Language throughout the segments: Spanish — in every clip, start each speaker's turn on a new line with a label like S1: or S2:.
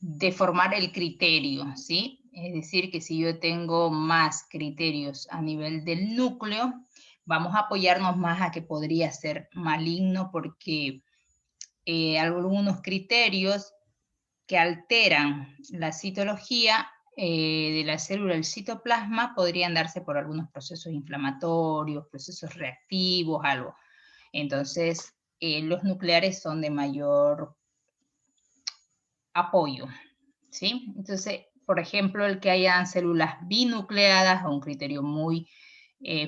S1: deformar el criterio, ¿sí? Es decir, que si yo tengo más criterios a nivel del núcleo, vamos a apoyarnos más a que podría ser maligno porque algunos criterios que alteran la citología de la célula del citoplasma podrían darse por algunos procesos inflamatorios, procesos reactivos, algo. Entonces, los nucleares son de mayor apoyo, ¿sí? Entonces, por ejemplo, el que hayan células binucleadas, un criterio muy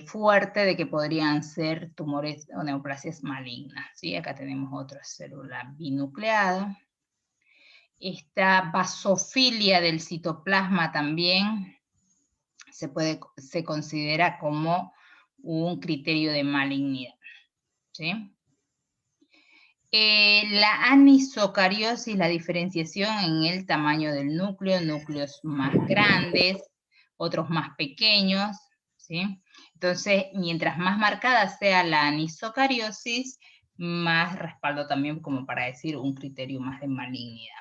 S1: fuerte de que podrían ser tumores o neoplasias malignas, ¿sí? Acá tenemos otra célula binucleada. Esta basofilia del citoplasma también se considera como un criterio de malignidad, ¿sí? La anisocariosis, la diferenciación en el tamaño del núcleo, núcleos más grandes, otros más pequeños, ¿sí? Entonces, mientras más marcada sea la anisocariosis, más respaldo también como para decir un criterio más de malignidad,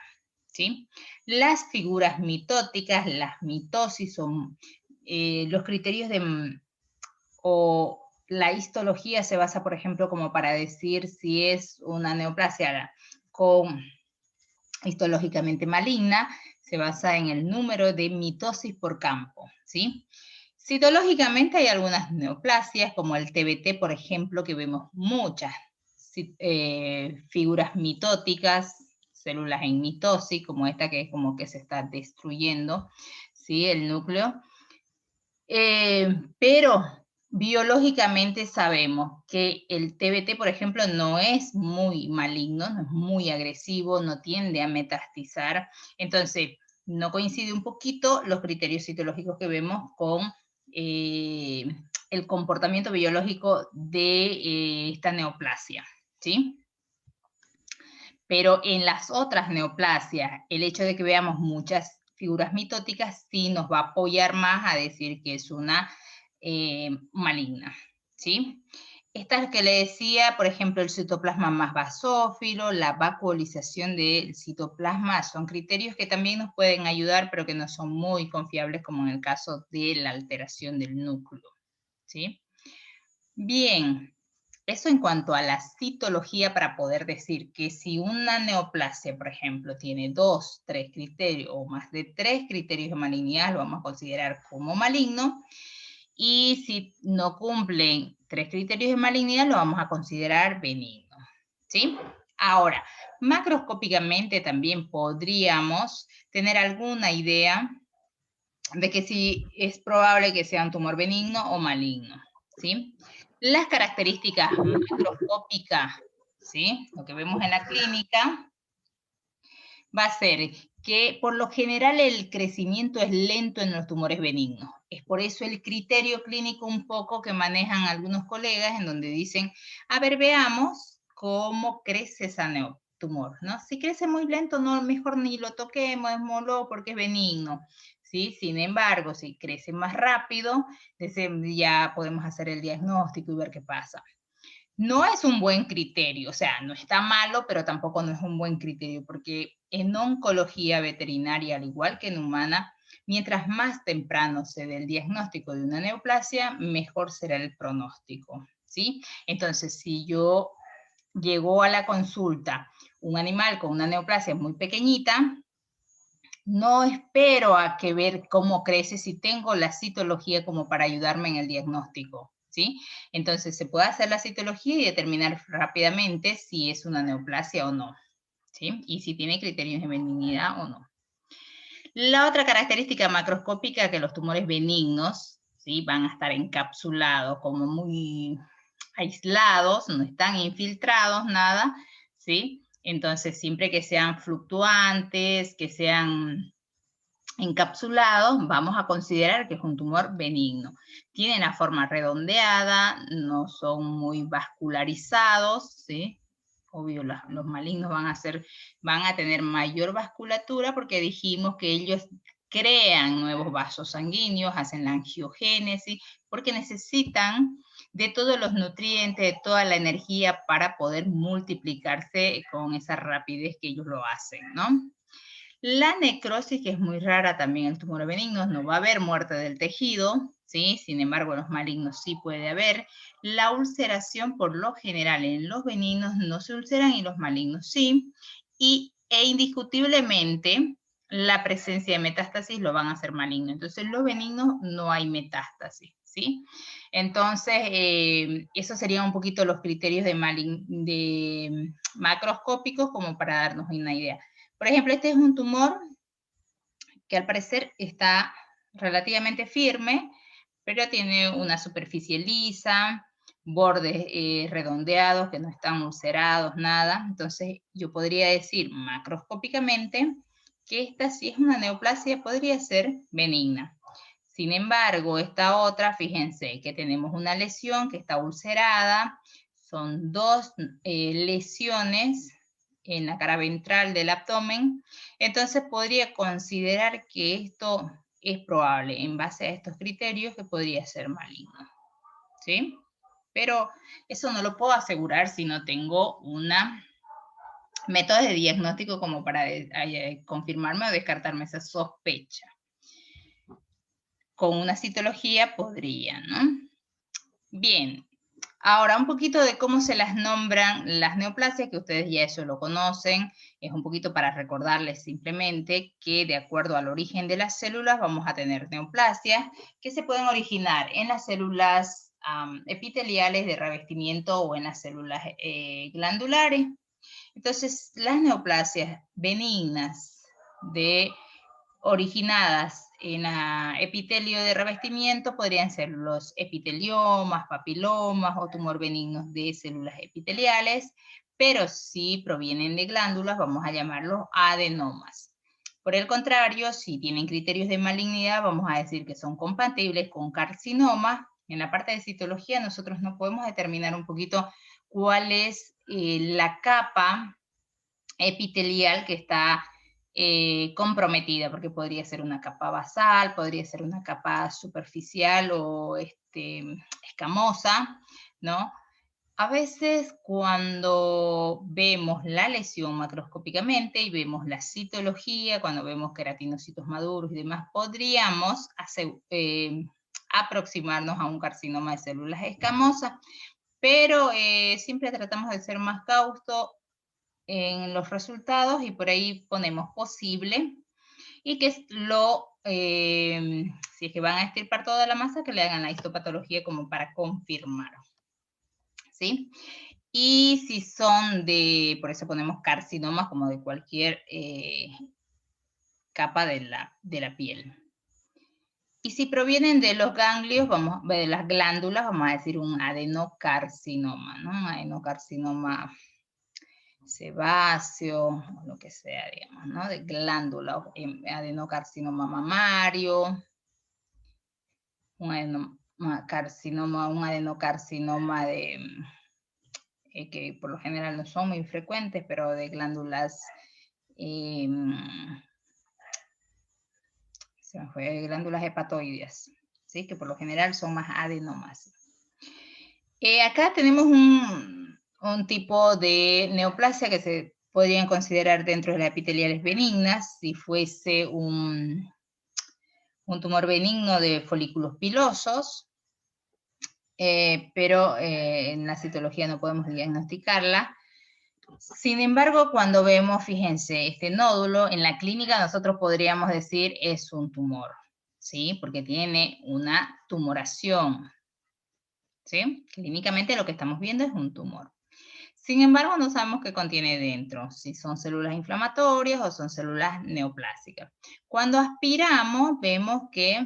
S1: ¿sí? Las figuras mitóticas, las mitosis son los criterios de, o la histología se basa, por ejemplo, como para decir si es una neoplasia con histológicamente maligna, se basa en el número de mitosis por campo, ¿sí? Citológicamente hay algunas neoplasias, como el TBT, por ejemplo, que vemos muchas figuras mitóticas, células en mitosis, como esta que es como que se está destruyendo, ¿sí? El núcleo. Pero biológicamente sabemos que el TBT, por ejemplo, no es muy maligno, no es muy agresivo, no tiende a metastizar. Entonces, no coincide un poquito los criterios citológicos que vemos con el comportamiento biológico de esta neoplasia, ¿sí? Pero en las otras neoplasias, el hecho de que veamos muchas figuras mitóticas sí nos va a apoyar más a decir que es una maligna, ¿sí? Esta que le decía, por ejemplo, el citoplasma más basófilo, la vacuolización del citoplasma, son criterios que también nos pueden ayudar, pero que no son muy confiables, como en el caso de la alteración del núcleo, ¿sí? Bien, eso en cuanto a la citología para poder decir que si una neoplasia, por ejemplo, tiene 2, 3 criterios o más de 3 criterios de malignidad, lo vamos a considerar como maligno. Y si no cumplen 3 criterios de malignidad, lo vamos a considerar benigno, ¿sí? Ahora, macroscópicamente también podríamos tener alguna idea de que si es probable que sea un tumor benigno o maligno, ¿sí? Las características macroscópicas, ¿sí? Lo que vemos en la clínica va a ser que por lo general el crecimiento es lento en los tumores benignos. Es por eso el criterio clínico un poco que manejan algunos colegas en donde dicen, a ver, veamos cómo crece ese tumor, ¿no? Si crece muy lento, no, mejor ni lo toquemos, démoslo porque es benigno, ¿sí? Sin embargo, si crece más rápido, ya podemos hacer el diagnóstico y ver qué pasa. No es un buen criterio, o sea, no está malo, pero tampoco no es un buen criterio, porque en oncología veterinaria, al igual que en humana, mientras más temprano se dé el diagnóstico de una neoplasia, mejor será el pronóstico, ¿sí? Entonces, si yo llego a la consulta un animal con una neoplasia muy pequeñita, no espero a que ver cómo crece si tengo la citología como para ayudarme en el diagnóstico, ¿sí? Entonces se puede hacer la citología y determinar rápidamente si es una neoplasia o no, ¿sí? Y si tiene criterios de benignidad o no. La otra característica macroscópica que los tumores benignos, ¿sí? Van a estar encapsulados como muy aislados, no están infiltrados, nada, ¿sí? Entonces, siempre que sean fluctuantes, que sean encapsulados, vamos a considerar que es un tumor benigno. Tienen la forma redondeada, no son muy vascularizados, ¿sí? Obvio, los malignos van a tener mayor vasculatura porque dijimos que ellos crean nuevos vasos sanguíneos, hacen la angiogénesis, porque necesitan de todos los nutrientes, de toda la energía para poder multiplicarse con esa rapidez que ellos lo hacen, ¿no? La necrosis, que es muy rara también en tumores benignos, no va a haber muerte del tejido, ¿sí? Sin embargo, en los malignos sí puede haber. La ulceración, por lo general, en los benignos no se ulceran y los malignos sí. E indiscutiblemente, la presencia de metástasis lo van a hacer maligno. Entonces, en los benignos no hay metástasis, ¿sí? Entonces, esos serían un poquito los criterios de macroscópicos como para darnos una idea. Por ejemplo, este es un tumor que al parecer está relativamente firme, pero tiene una superficie lisa, bordes redondeados que no están ulcerados, nada. Entonces yo podría decir macroscópicamente que esta, si es una neoplasia, podría ser benigna. Sin embargo, esta otra, fíjense que tenemos una lesión que está ulcerada, son dos lesiones en la cara ventral del abdomen, entonces podría considerar que esto es probable en base a estos criterios que podría ser maligno, ¿sí? Pero eso no lo puedo asegurar si no tengo una método de diagnóstico como para confirmarme o descartarme esa sospecha. Con una citología podría, ¿no? Bien, ahora un poquito de cómo se las nombran las neoplasias, que ustedes ya eso lo conocen, es un poquito para recordarles simplemente que de acuerdo al origen de las células vamos a tener neoplasias que se pueden originar en las células epiteliales de revestimiento o en las células glandulares. Entonces, las neoplasias benignas originadas en epitelio de revestimiento podrían ser los epiteliomas, papilomas o tumor benignos de células epiteliales, pero si provienen de glándulas vamos a llamarlos adenomas. Por el contrario, si tienen criterios de malignidad, vamos a decir que son compatibles con carcinoma. En la parte de citología nosotros no podemos determinar un poquito cuál es la capa epitelial que está comprometida, porque podría ser una capa basal, podría ser una capa superficial o escamosa, ¿no? A veces cuando vemos la lesión macroscópicamente y vemos la citología, cuando vemos queratinocitos maduros y demás, podríamos aproximarnos a un carcinoma de células escamosas, pero siempre tratamos de ser más cautos en los resultados y por ahí ponemos posible y que es si es que van a extirpar toda la masa, que le hagan la histopatología como para confirmar, ¿sí? Y si son por eso ponemos carcinomas como de cualquier capa de la piel. Y si provienen de los ganglios, de las glándulas, vamos a decir un adenocarcinoma, ¿no? Un adenocarcinoma sebáceo, o lo que sea, digamos, ¿no? De glándula, adenocarcinoma mamario, un adenocarcinoma que por lo general no son muy frecuentes, pero de glándulas, glándulas hepatoides, ¿sí? Que por lo general son más adenomas. Acá tenemos un tipo de neoplasia que se podrían considerar dentro de las epiteliales benignas, si fuese un tumor benigno de folículos pilosos, pero en la citología no podemos diagnosticarla. Sin embargo, cuando vemos, fíjense, este nódulo, en la clínica nosotros podríamos decir es un tumor, ¿sí? Porque tiene una tumoración, ¿sí? Clínicamente lo que estamos viendo es un tumor. Sin embargo, no sabemos qué contiene dentro, si son células inflamatorias o son células neoplásicas. Cuando aspiramos, vemos que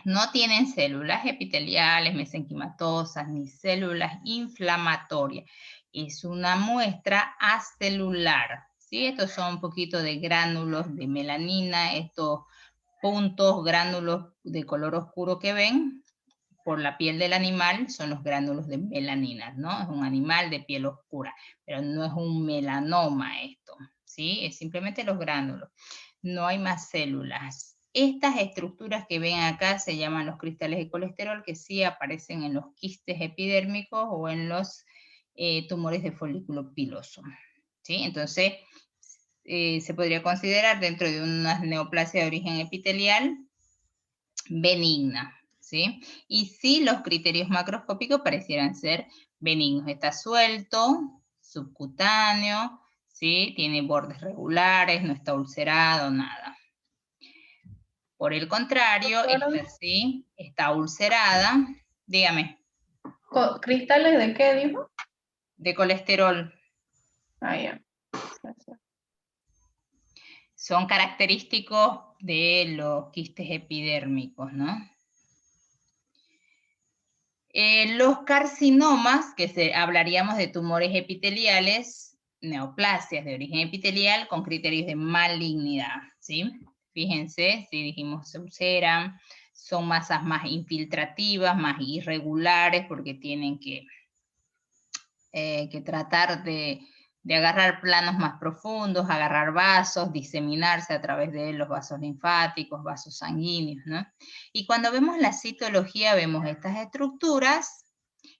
S1: no tienen células epiteliales, mesenquimatosas, ni células inflamatorias. Es una muestra acelular, ¿sí? Estos son un poquito de gránulos de melanina, estos puntos, gránulos de color oscuro que ven por la piel del animal son los gránulos de melanina, ¿no? Es un animal de piel oscura, pero no es un melanoma esto, ¿sí? Es simplemente los gránulos. No hay más células. Estas estructuras que ven acá se llaman los cristales de colesterol, que sí aparecen en los quistes epidérmicos o en los tumores de folículo piloso, ¿sí? Entonces, se podría considerar dentro de una neoplasia de origen epitelial benigna, ¿sí? Y sí, los criterios macroscópicos parecieran ser benignos. Está suelto, subcutáneo, ¿sí? Tiene bordes regulares, no está ulcerado, nada. Por el contrario, esta sí está ulcerada. Dígame.
S2: ¿Cristales de qué dijo?
S1: De colesterol.
S2: Ah, ya.
S1: Son característicos de los quistes epidérmicos, ¿no? Los carcinomas, hablaríamos de tumores epiteliales, neoplasias de origen epitelial con criterios de malignidad, ¿sí? Fíjense, si dijimos se ulceran, son masas más infiltrativas, más irregulares, porque tienen que tratar de agarrar planos más profundos, agarrar vasos, diseminarse a través de los vasos linfáticos, vasos sanguíneos, ¿no? Y cuando vemos la citología, vemos estas estructuras,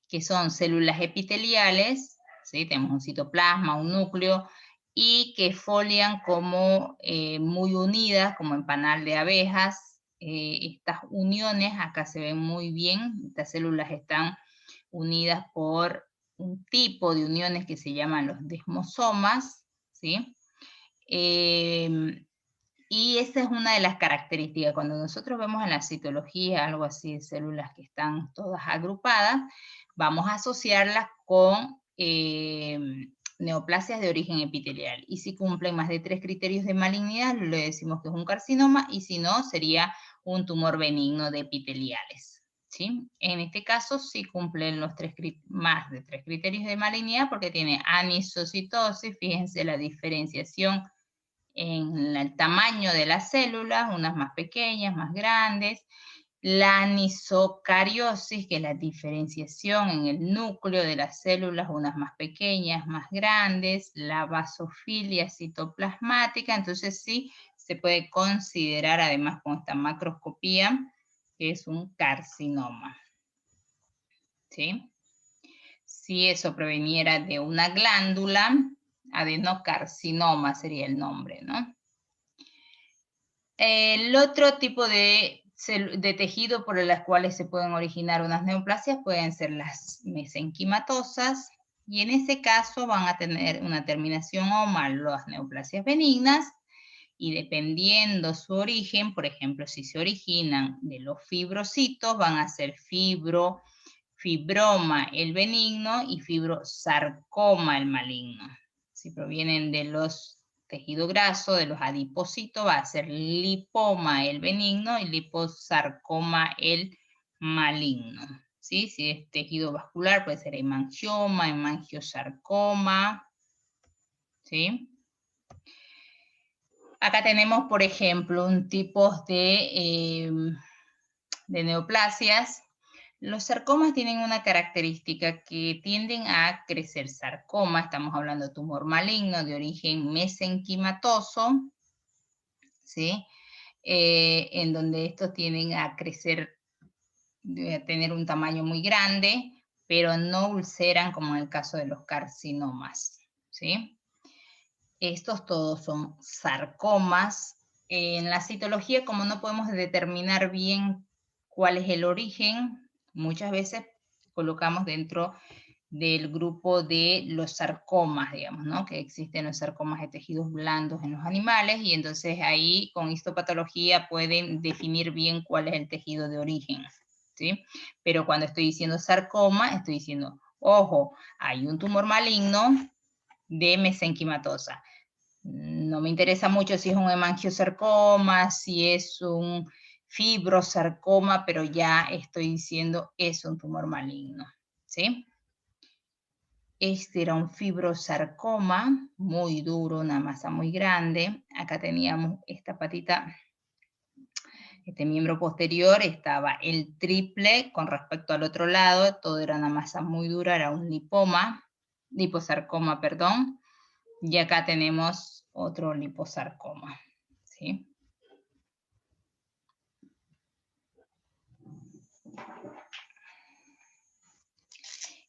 S1: que son células epiteliales, ¿sí? Tenemos un citoplasma, un núcleo, y que folian como muy unidas, como en panal de abejas. Estas uniones acá se ven muy bien, estas células están unidas por un tipo de uniones que se llaman los desmosomas, ¿sí? Y esa es una de las características. Cuando nosotros vemos en la citología algo así de células que están todas agrupadas, vamos a asociarlas con neoplasias de origen epitelial. Y si cumplen más de 3 criterios de malignidad, le decimos que es un carcinoma, y si no, sería un tumor benigno de epiteliales, ¿sí? En este caso sí cumplen los más de 3 criterios de malignidad porque tiene anisocitosis. Fíjense la diferenciación en el tamaño de las células, unas más pequeñas, más grandes. La anisocariosis, que es la diferenciación en el núcleo de las células, unas más pequeñas, más grandes. La basofilia citoplasmática, entonces sí se puede considerar además con esta macroscopía que es un carcinoma, ¿sí? Si eso proveniera de una glándula, adenocarcinoma sería el nombre, ¿no? El otro tipo de tejido por las cuales se pueden originar unas neoplasias pueden ser las mesenquimatosas, y en ese caso van a tener una terminación OMA las neoplasias benignas, y dependiendo su origen, por ejemplo, si se originan de los fibrocitos, van a ser fibroma el benigno y fibrosarcoma el maligno. Si provienen de los tejido graso, de los adipocitos, va a ser lipoma el benigno y liposarcoma el maligno, ¿sí? Si es tejido vascular, puede ser hemangioma, hemangiosarcoma, ¿sí? Acá tenemos, por ejemplo, un tipo de neoplasias. Los sarcomas tienen una característica que tienden a crecer. Sarcoma, estamos hablando de tumor maligno de origen mesenquimatoso, ¿sí? En donde estos tienden a crecer, a tener un tamaño muy grande, pero no ulceran como en el caso de los carcinomas, ¿sí? Estos todos son sarcomas. En la citología, como no podemos determinar bien cuál es el origen, muchas veces colocamos dentro del grupo de los sarcomas, digamos, ¿no? Que existen los sarcomas de tejidos blandos en los animales, y entonces ahí con histopatología pueden definir bien cuál es el tejido de origen, ¿sí? Pero cuando estoy diciendo sarcoma, estoy diciendo, ojo, hay un tumor maligno de mesenquimatosa. No me interesa mucho si es un hemangiosarcoma, si es un fibrosarcoma, pero ya estoy diciendo es un tumor maligno, ¿sí? Este era un fibrosarcoma, muy duro, una masa muy grande. Acá teníamos esta patita, este miembro posterior, estaba el triple con respecto al otro lado, todo era una masa muy dura, era un liposarcoma, perdón. Y acá tenemos otro liposarcoma, ¿sí?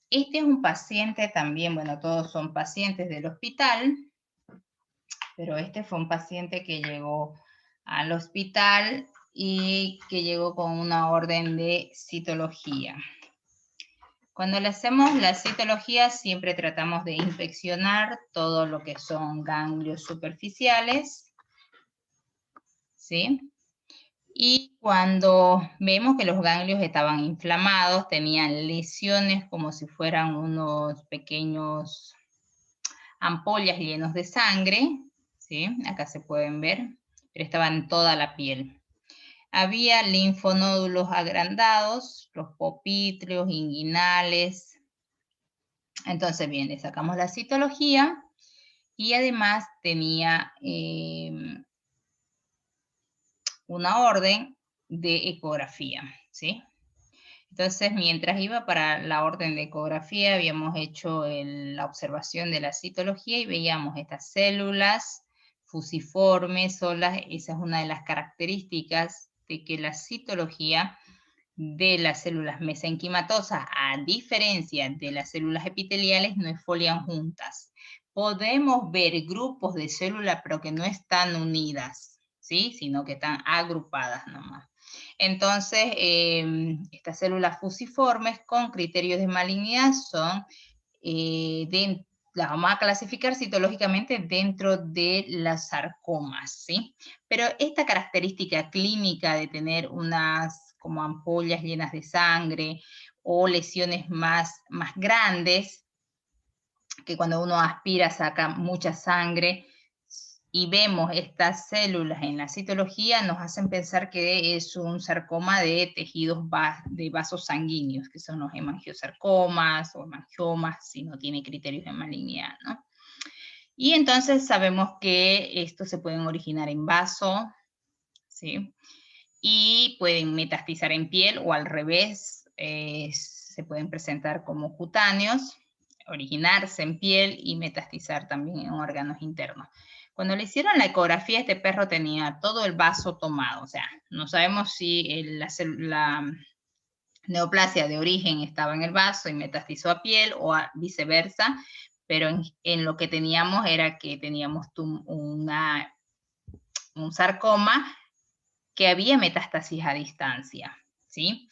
S1: Este es un paciente también, bueno, todos son pacientes del hospital. pero este fue un paciente que llegó al hospital y que llegó con una orden de citología. Cuando le hacemos la citología siempre tratamos de inspeccionar todo lo que son ganglios superficiales, ¿sí? Y cuando vemos que los ganglios estaban inflamados, tenían lesiones como si fueran unos pequeños ampollas llenos de sangre, ¿sí? Acá se pueden ver, pero estaban en toda la piel. Había linfonódulos agrandados, los popítreos, inguinales. Entonces, bien, le sacamos la citología y además tenía una orden de ecografía, ¿sí? Entonces, mientras iba para la orden de ecografía, habíamos hecho la observación de la citología y veíamos estas células fusiformes, solas. Esa es una de las características de que la citología de las células mesenquimatosas, a diferencia de las células epiteliales, no esfolian juntas. Podemos ver grupos de células, pero que no están unidas, ¿sí? Sino que están agrupadas nomás. Entonces, estas células fusiformes con criterios de malignidad son, las vamos a clasificar citológicamente dentro de las sarcomas, ¿sí? Pero esta característica clínica de tener unas como ampollas llenas de sangre o lesiones más grandes, que cuando uno aspira saca mucha sangre, y vemos estas células en la citología, nos hacen pensar que es un sarcoma de tejidos de vasos sanguíneos, que son los hemangiosarcomas o hemangiomas, si no tiene criterios de malignidad, ¿no? Y entonces sabemos que estos se pueden originar en vaso, ¿sí? Y pueden metastizar en piel o al revés, se pueden presentar como cutáneos, originarse en piel y metastizar también en órganos internos. Cuando le hicieron la ecografía, este perro tenía todo el vaso tomado, o sea, no sabemos si la neoplasia de origen estaba en el vaso y metastizó a piel o viceversa, pero en lo que teníamos era que teníamos un sarcoma que había metástasis a distancia, ¿sí?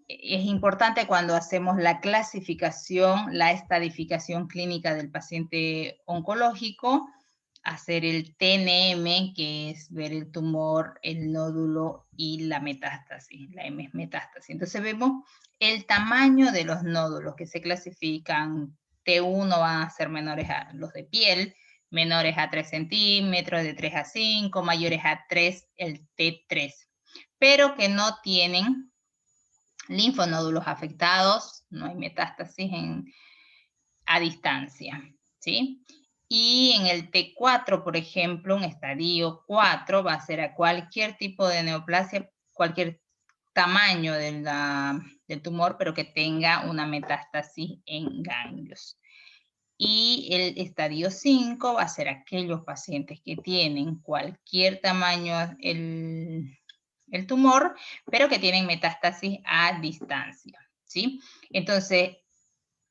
S1: Es importante cuando hacemos la clasificación, la estadificación clínica del paciente oncológico, hacer el TNM, que es ver el tumor, el nódulo y la metástasis. La M es metástasis. Entonces vemos el tamaño de los nódulos que se clasifican. T1 van a ser menores a los de piel, menores a 3 centímetros, de 3 a 5, mayores a 3, el T3, pero que no tienen linfonódulos afectados, no hay metástasis a distancia, ¿sí? Y en el T4, por ejemplo, un estadio 4 va a ser a cualquier tipo de neoplasia, cualquier tamaño del tumor, pero que tenga una metástasis en ganglios. Y el estadio 5 va a ser aquellos pacientes que tienen cualquier tamaño el tumor, pero que tienen metástasis a distancia, ¿sí? Entonces,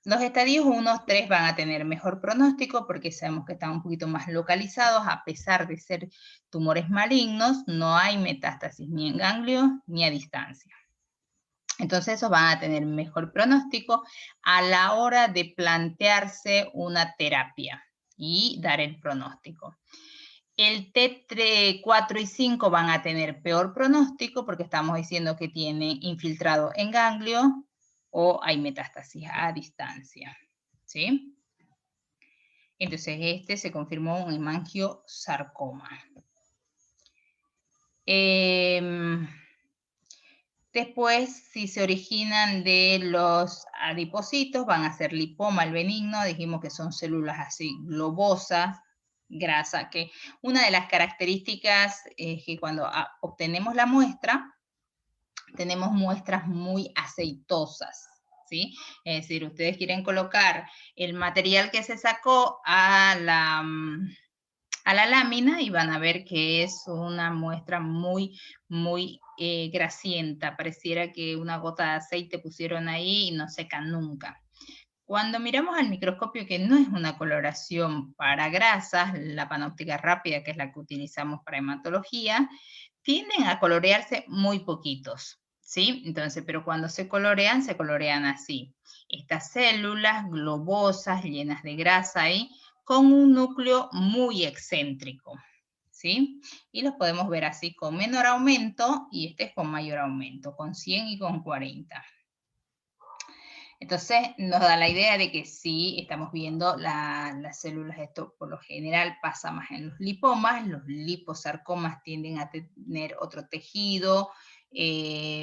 S1: los estadios 1, 3 van a tener mejor pronóstico porque sabemos que están un poquito más localizados, a pesar de ser tumores malignos, no hay metástasis ni en ganglios ni a distancia. Entonces, esos van a tener mejor pronóstico a la hora de plantearse una terapia y dar el pronóstico. El T3, 4 y 5 van a tener peor pronóstico porque estamos diciendo que tienen infiltrado en ganglio o hay metástasis a distancia, ¿sí? Entonces, este se confirmó un hemangiosarcoma. Después, si se originan de los adipocitos, van a ser lipoma el benigno, dijimos que son células así globosas, grasa, que una de las características es que cuando obtenemos la muestra, tenemos muestras muy aceitosas, ¿sí? Es decir, ustedes quieren colocar el material que se sacó a la lámina y van a ver que es una muestra muy grasienta, pareciera que una gota de aceite pusieron ahí y no seca nunca. Cuando miramos al microscopio, que no es una coloración para grasas, la panóptica rápida, que es la que utilizamos para hematología, tienden a colorearse muy poquitos, ¿sí? Entonces, pero cuando se colorean así. Estas células globosas, llenas de grasa ahí, con un núcleo muy excéntrico, ¿sí? Y los podemos ver así con menor aumento, y este es con mayor aumento, con 100 y con 40. Entonces nos da la idea de que sí estamos viendo las células, esto por lo general pasa más en los liposarcomas tienden a tener otro tejido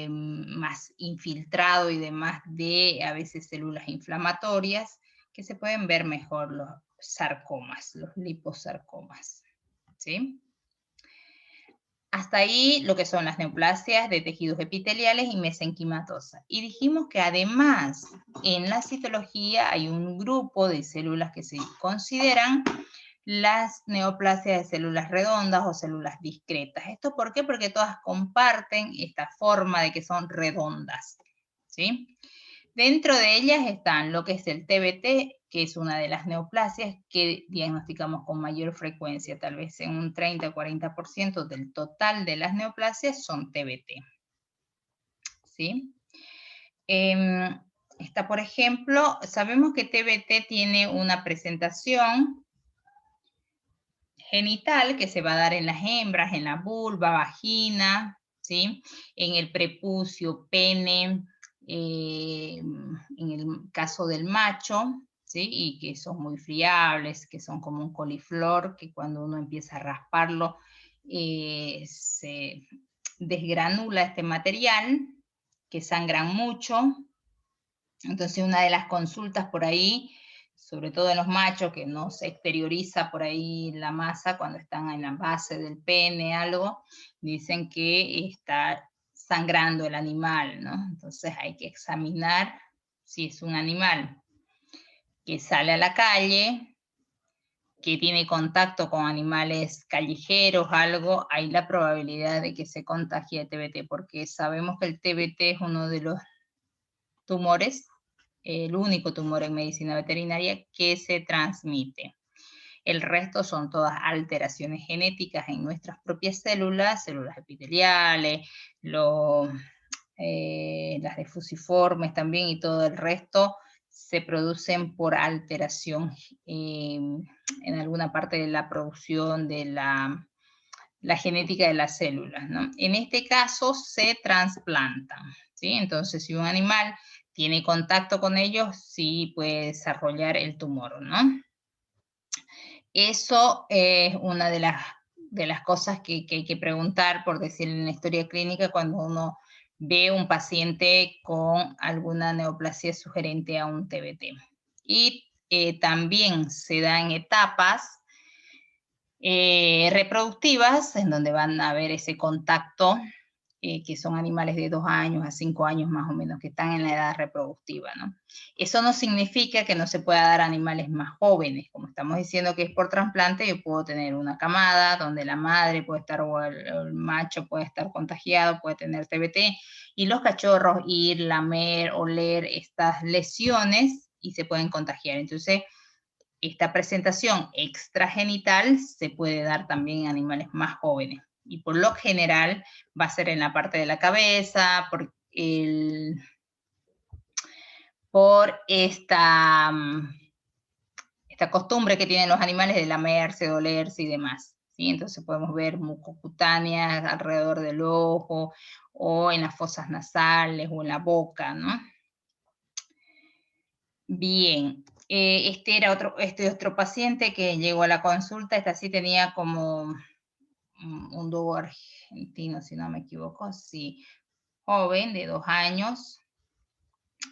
S1: más infiltrado y demás de a veces células inflamatorias que se pueden ver mejor los sarcomas, los liposarcomas, ¿sí? Hasta ahí lo que son las neoplasias de tejidos epiteliales y mesenquimatosa. Y dijimos que además en la citología hay un grupo de células que se consideran las neoplasias de células redondas o células discretas. ¿Esto por qué? Porque todas comparten esta forma de que son redondas, ¿sí? Dentro de ellas están lo que es el TBT, que es una de las neoplasias que diagnosticamos con mayor frecuencia, tal vez en un 30 o 40% del total de las neoplasias son TBT. ¿Sí? Esta, por ejemplo, sabemos que TBT tiene una presentación genital que se va a dar en las hembras, en la vulva, vagina, ¿sí? En el prepucio, pene, en el caso del macho, ¿sí? Y que son muy friables, que son como un coliflor, que cuando uno empieza a rasparlo se desgranula este material, que sangran mucho. Entonces una de las consultas por ahí, sobre todo en los machos, que no se exterioriza por ahí la masa cuando están en la base del pene, algo, dicen que está sangrando el animal, ¿no? Entonces hay que examinar si es un animal que sale a la calle, que tiene contacto con animales callejeros, algo, hay la probabilidad de que se contagie de TBT, porque sabemos que el TBT es uno de los tumores, el único tumor en medicina veterinaria que se transmite. El resto son todas alteraciones genéticas en nuestras propias células, células epiteliales, las de fusiformes también y todo el resto se producen por alteración en alguna parte de la producción de la genética de las células, ¿no? En este caso se trasplantan, ¿sí? Entonces, si un animal tiene contacto con ellos, sí puede desarrollar el tumor, ¿no? Eso es una de las cosas que hay que preguntar, por decir en la historia clínica, cuando uno ve un paciente con alguna neoplasia sugerente a un TBT. Y también se da en etapas reproductivas, en donde van a haber ese contacto, que son animales de 2 años a 5 años más o menos, que están en la edad reproductiva, ¿no? Eso no significa que no se pueda dar a animales más jóvenes, como estamos diciendo que es por trasplante, yo puedo tener una camada donde la madre puede estar, o el macho puede estar contagiado, puede tener TBT, y los cachorros ir, lamer, oler estas lesiones y se pueden contagiar. Entonces, esta presentación extragenital se puede dar también en animales más jóvenes y por lo general va a ser en la parte de la cabeza, por esta costumbre que tienen los animales de lamerse, dolerse y demás, ¿sí? Entonces podemos ver mucocutáneas alrededor del ojo o en las fosas nasales o en la boca, ¿no? Bien, este otro paciente que llegó a la consulta, esta sí tenía como un dúo argentino, si no me equivoco, sí, joven de 2 años,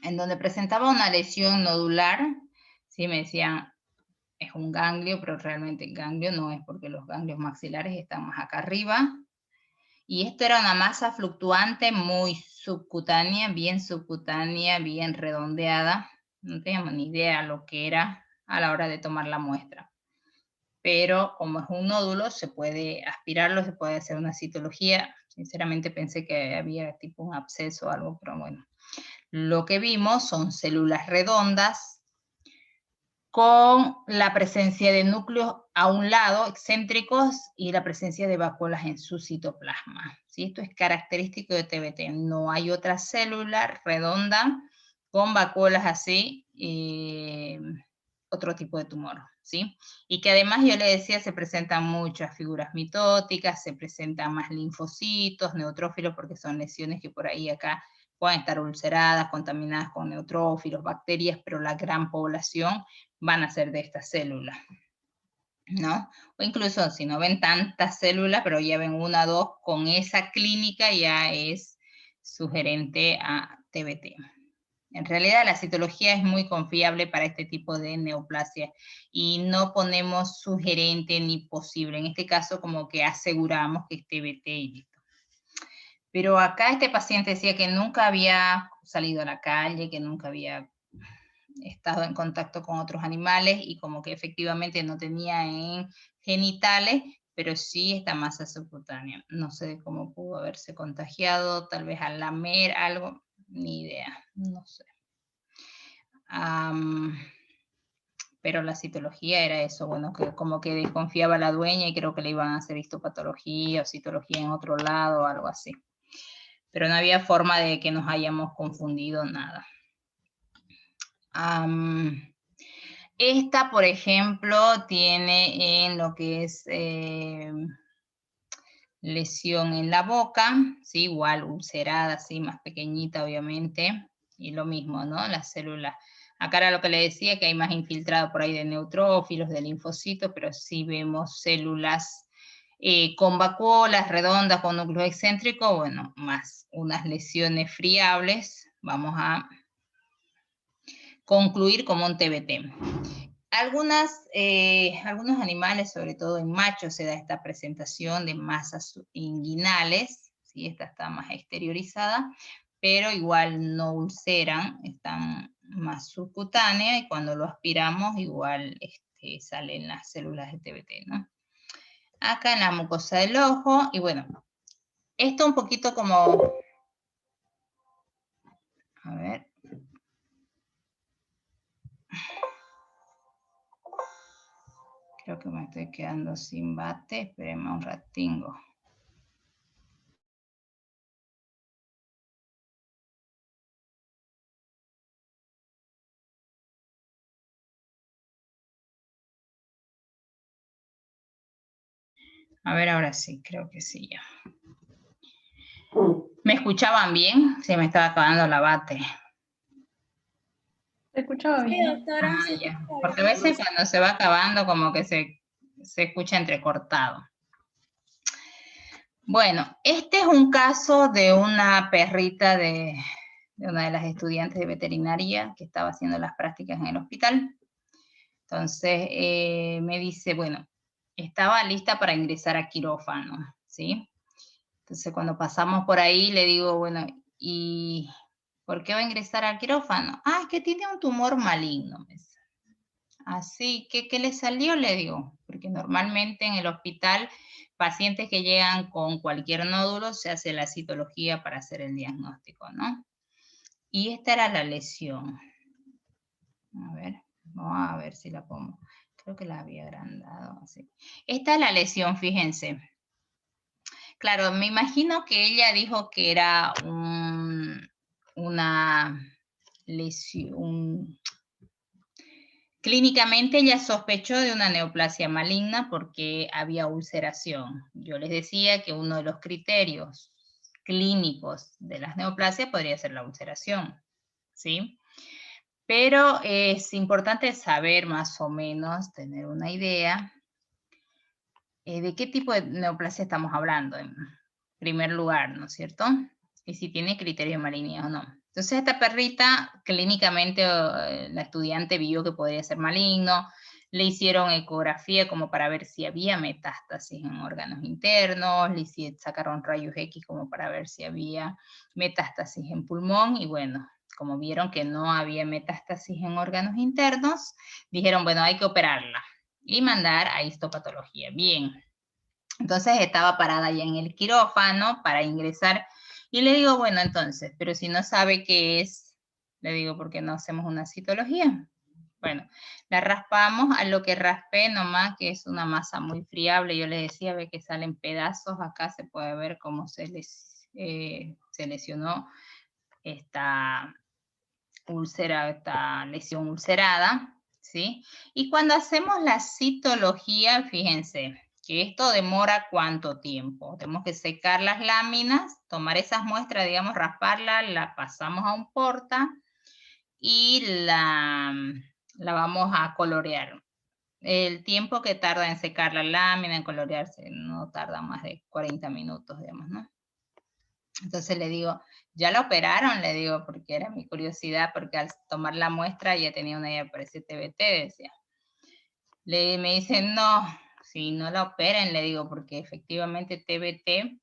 S1: en donde presentaba una lesión nodular, sí, me decían, es un ganglio, pero realmente el ganglio no es, porque los ganglios maxilares están más acá arriba, y esto era una masa fluctuante muy subcutánea, bien redondeada, no teníamos ni idea lo que era a la hora de tomar la muestra. Pero como es un nódulo, se puede aspirarlo, se puede hacer una citología. Sinceramente pensé que había tipo un absceso o algo, pero bueno. Lo que vimos son células redondas con la presencia de núcleos a un lado, excéntricos, y la presencia de vacuolas en su citoplasma. ¿Sí? Esto es característico de TBT. No hay otra célula redonda con vacuolas así, otro tipo de tumor. ¿Sí? Y que además, yo le decía, se presentan muchas figuras mitóticas, se presentan más linfocitos, neutrófilos, porque son lesiones que por ahí acá pueden estar ulceradas, contaminadas con neutrófilos, bacterias, pero la gran población van a ser de esta célula, ¿no? O incluso si no ven tantas células, pero ya ven una o dos, con esa clínica ya es sugerente a TBT. En realidad la citología es muy confiable para este tipo de neoplasia y no ponemos sugerente ni posible. En este caso como que aseguramos que es TBT y listo. Pero acá este paciente decía que nunca había salido a la calle, que nunca había estado en contacto con otros animales y como que efectivamente no tenía en genitales, pero sí esta masa subcutánea. No sé cómo pudo haberse contagiado, tal vez al lamer algo, ni idea, no sé. Pero la citología era eso, bueno, que como que desconfiaba la dueña y creo que le iban a hacer histopatología o citología en otro lado o algo así. Pero no había forma de que nos hayamos confundido nada. Esta, por ejemplo, tiene en lo que es lesión en la boca, ¿sí? Igual ulcerada, así más pequeñita obviamente, y lo mismo, ¿no? Las células. Acá era lo que le decía, que hay más infiltrado por ahí de neutrófilos, de linfocitos, pero sí vemos células con vacuolas redondas, con núcleo excéntrico, bueno, más unas lesiones friables, vamos a concluir como un TBT. Algunos animales, sobre todo en machos, se da esta presentación de masas inguinales, ¿sí? Esta está más exteriorizada, pero igual no ulceran, están más subcutáneas y cuando lo aspiramos igual salen las células de TBT, ¿no? Acá en la mucosa del ojo, y bueno, esto un poquito como, a ver, creo que me estoy quedando sin bate, espérenme un ratingo. A ver, ahora sí, creo que sí ya. ¿Me escuchaban bien? Se me estaba acabando la bate.
S2: ¿Se escuchaba
S3: Sí,
S2: bien?
S3: doctora, sí,
S1: Ya.
S3: está
S1: Porque a
S3: bien.
S1: veces cuando se va acabando como que se escucha entrecortado. Bueno, este es un caso de una perrita de una de las estudiantes de veterinaria que estaba haciendo las prácticas en el hospital. Entonces me dice, bueno, estaba lista para ingresar a quirófano, ¿sí? Entonces cuando pasamos por ahí le digo, bueno, ¿y por qué va a ingresar al quirófano? Ah, es que tiene un tumor maligno. Así que, ¿qué le salió? Le digo, porque normalmente en el hospital, pacientes que llegan con cualquier nódulo, se hace la citología para hacer el diagnóstico, ¿no? Y esta era la lesión. A ver, vamos a ver si la pongo. Creo que la había agrandado así. Esta es la lesión, fíjense. Claro, me imagino que ella dijo que era una lesión, clínicamente ella sospechó de una neoplasia maligna porque había ulceración. Yo les decía que uno de los criterios clínicos de las neoplasias podría ser la ulceración, ¿sí? Pero es importante saber más o menos, tener una idea de qué tipo de neoplasia estamos hablando en primer lugar, ¿no es cierto? Y si tiene criterios malignos o no. Entonces esta perrita, clínicamente la estudiante vio que podría ser maligno, le hicieron ecografía como para ver si había metástasis en órganos internos, le sacaron rayos X como para ver si había metástasis en pulmón y bueno, como vieron que no había metástasis en órganos internos, dijeron, bueno, hay que operarla y mandar a histopatología. Bien, entonces estaba parada ya en el quirófano para ingresar y le digo, bueno, entonces, pero si no sabe qué es, le digo, ¿por qué no hacemos una citología? Bueno, la raspamos a lo que raspé nomás, que es una masa muy friable. Yo les decía, ve que salen pedazos. Acá se puede ver cómo se lesionó esta esta lesión ulcerada, ¿sí? Y cuando hacemos la citología, fíjense que esto demora ¿cuánto tiempo? Tenemos que secar las láminas, tomar esas muestras, digamos, rasparlas, la pasamos a un porta y la vamos a colorear. El tiempo que tarda en secar la lámina, en colorearse, no tarda más de 40 minutos, digamos, ¿no? Entonces le digo, ¿ya la operaron? Le digo, porque era mi curiosidad, porque al tomar la muestra ya tenía una idea, parece TBT, decía. Me dicen, no, si no la operen, le digo, porque efectivamente TBT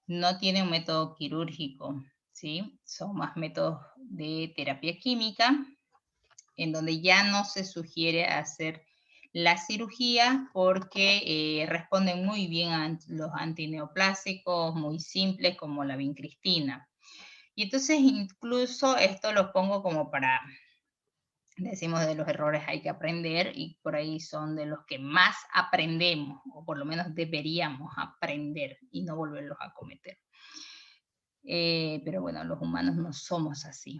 S1: no tiene un método quirúrgico, ¿sí? Son más métodos de terapia química, en donde ya no se sugiere hacer la cirugía porque responden muy bien a los antineoplásicos muy simples como la vincristina. Y entonces incluso esto lo pongo como para, decimos de los errores hay que aprender y por ahí son de los que más aprendemos o por lo menos deberíamos aprender y no volverlos a cometer. Pero bueno, los humanos no somos así.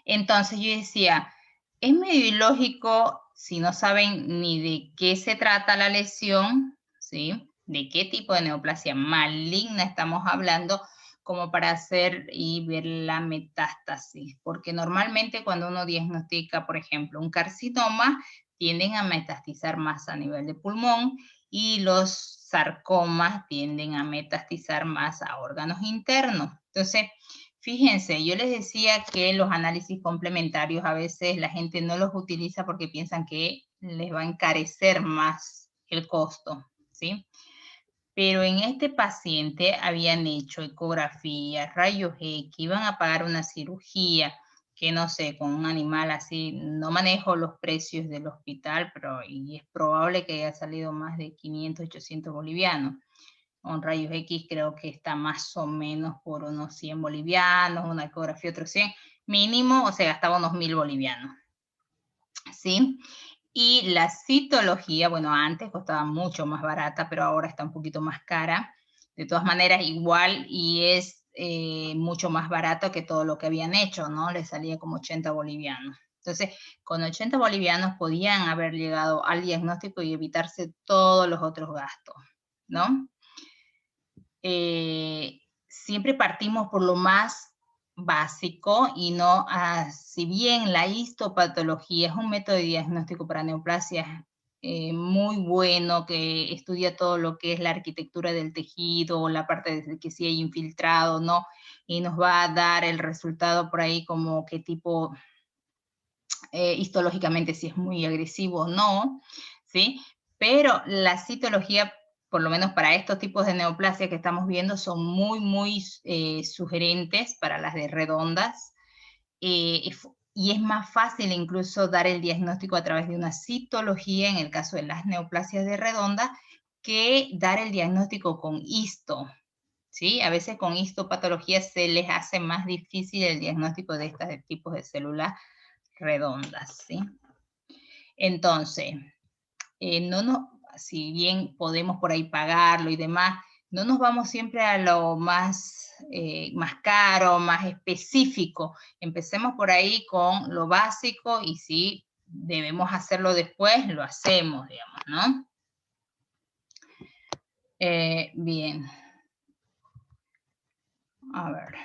S1: Entonces yo decía, es medio ilógico si no saben ni de qué se trata la lesión, ¿sí? De qué tipo de neoplasia maligna estamos hablando, como para hacer y ver la metástasis. Porque normalmente cuando uno diagnostica, por ejemplo, un carcinoma, tienden a metastizar más a nivel de pulmón y los sarcomas tienden a metastizar más a órganos internos. Entonces, fíjense, yo les decía que los análisis complementarios a veces la gente no los utiliza porque piensan que les va a encarecer más el costo, ¿sí? Pero en este paciente habían hecho ecografías, rayos X, iban a pagar una cirugía, que no sé, con un animal así, no manejo los precios del hospital, pero y es probable que haya salido más de 500, 800 bolivianos. Un rayos X creo que está más o menos por unos 100 bolivianos, una ecografía otro 100, mínimo, o sea, gastaba unos 1000 bolivianos, ¿sí? Y la citología, bueno, antes costaba mucho más barata, pero ahora está un poquito más cara. De todas maneras, igual y es mucho más barato que todo lo que habían hecho, ¿no? Le salía como 80 bolivianos. Entonces, con 80 bolivianos podían haber llegado al diagnóstico y evitarse todos los otros gastos, ¿no? Siempre partimos por lo más básico y no, si bien la histopatología es un método de diagnóstico para neoplasias muy bueno, que estudia todo lo que es la arquitectura del tejido, la parte de que si hay infiltrado, ¿no? Y nos va a dar el resultado por ahí como qué tipo, histológicamente si es muy agresivo o no, ¿sí? Pero la citología, por lo menos para estos tipos de neoplasia que estamos viendo, son muy sugerentes para las de redondas. Y es más fácil incluso dar el diagnóstico a través de una citología en el caso de las neoplasias de redonda que dar el diagnóstico con histo, ¿sí? A veces con histopatología se les hace más difícil el diagnóstico de estos tipos de células redondas, ¿sí? Entonces, si bien podemos por ahí pagarlo y demás, no nos vamos siempre a lo más, más caro, más específico. Empecemos por ahí con lo básico y si debemos hacerlo después, lo hacemos, digamos, ¿no? Bien. A ver.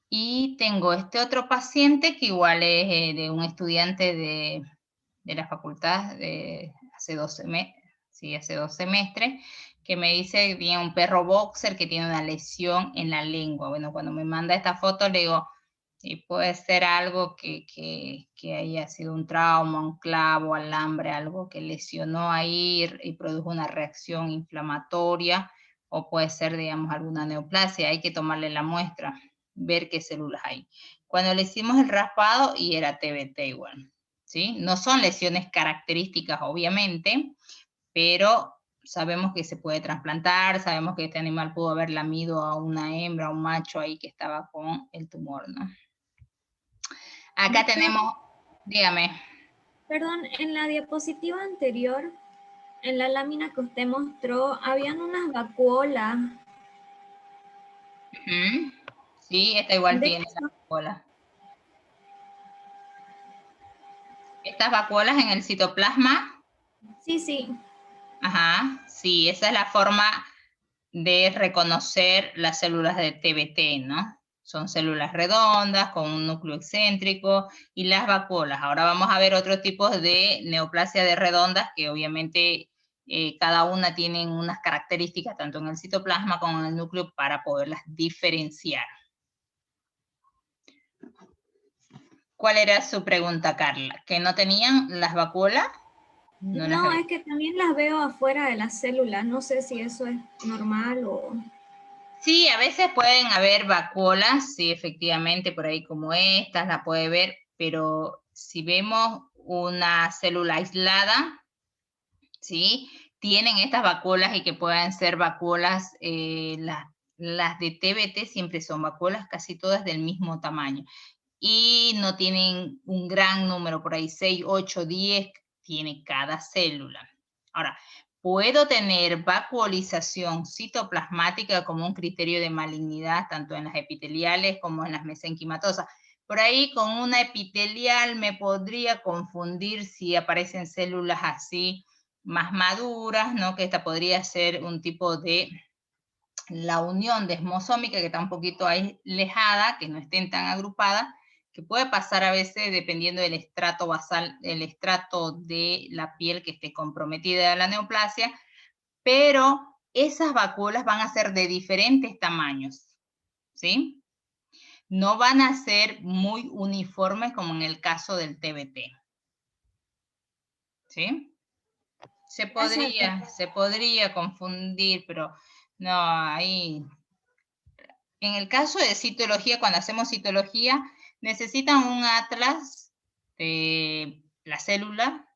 S1: Y tengo este otro paciente que igual es de un estudiante de la facultad de hace 2 semestres, que me dice que tiene un perro boxer que tiene una lesión en la lengua. Bueno, cuando me manda esta foto le digo, y puede ser algo que haya sido un trauma, un clavo, alambre, algo que lesionó ahí y produjo una reacción inflamatoria, o puede ser, digamos, alguna neoplasia. Hay que tomarle la muestra, ver qué células hay. Cuando le hicimos el raspado, y era TBT igual, ¿sí? No son lesiones características, obviamente, pero sabemos que se puede trasplantar, sabemos que este animal pudo haber lamido a una hembra, a un macho ahí que estaba con el tumor, ¿no? Acá
S3: Doctora,
S1: tenemos, dígame.
S3: perdón, en la diapositiva anterior, en la lámina que usted mostró, habían unas vacuolas.
S1: Ujú. Sí, esta igual
S3: ¿De
S1: tiene
S3: qué
S1: la
S3: son?
S1: vacuola. Estas vacuolas en el citoplasma,
S3: Sí, sí.
S1: ajá, sí, esa es la forma de reconocer las células de TBT, ¿no? Son células redondas con un núcleo excéntrico y las vacuolas. Ahora vamos a ver otros tipos de neoplasia de redondas que obviamente cada una tiene unas características tanto en el citoplasma como en el núcleo para poderlas diferenciar. ¿Cuál era su pregunta, Carla? ¿Que no tenían las vacuolas? No las
S3: No,
S1: ve.
S3: es que también las veo afuera de las células. No sé si eso es normal o...
S1: Sí, a veces pueden haber vacuolas, sí, efectivamente, por ahí como estas, la puede ver, pero si vemos una célula aislada, ¿sí? Tienen estas vacuolas y que puedan ser vacuolas, las de TBT siempre son vacuolas casi todas del mismo tamaño y no tienen un gran número, por ahí 6, 8, 10 tiene cada célula. Ahora, puedo tener vacuolización citoplasmática como un criterio de malignidad, tanto en las epiteliales como en las mesenquimatosas. Por ahí con una epitelial me podría confundir si aparecen células así más maduras, ¿no? Que esta podría ser un tipo de la unión desmosómica que está un poquito alejada, que no estén tan agrupadas, que puede pasar a veces dependiendo del estrato basal, el estrato de la piel que esté comprometida a la neoplasia, pero esas vacuolas van a ser de diferentes tamaños, ¿sí? No van a ser muy uniformes como en el caso del TBT, ¿sí? Se
S3: Gracias,
S1: podría confundir, pero no, ahí en el caso de citología, cuando hacemos citología, necesitan un atlas de la célula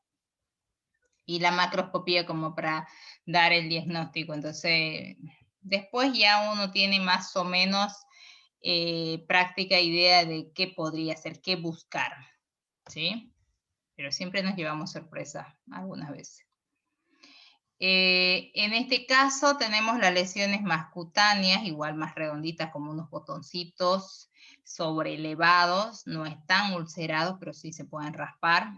S1: y la macroscopía como para dar el diagnóstico. Entonces, después ya uno tiene más o menos práctica idea de qué podría ser, qué buscar, ¿sí? Pero siempre nos llevamos sorpresas algunas veces. En este caso tenemos las lesiones más cutáneas, igual más redonditas como unos botoncitos sobrelevados, no están ulcerados, pero sí se pueden raspar.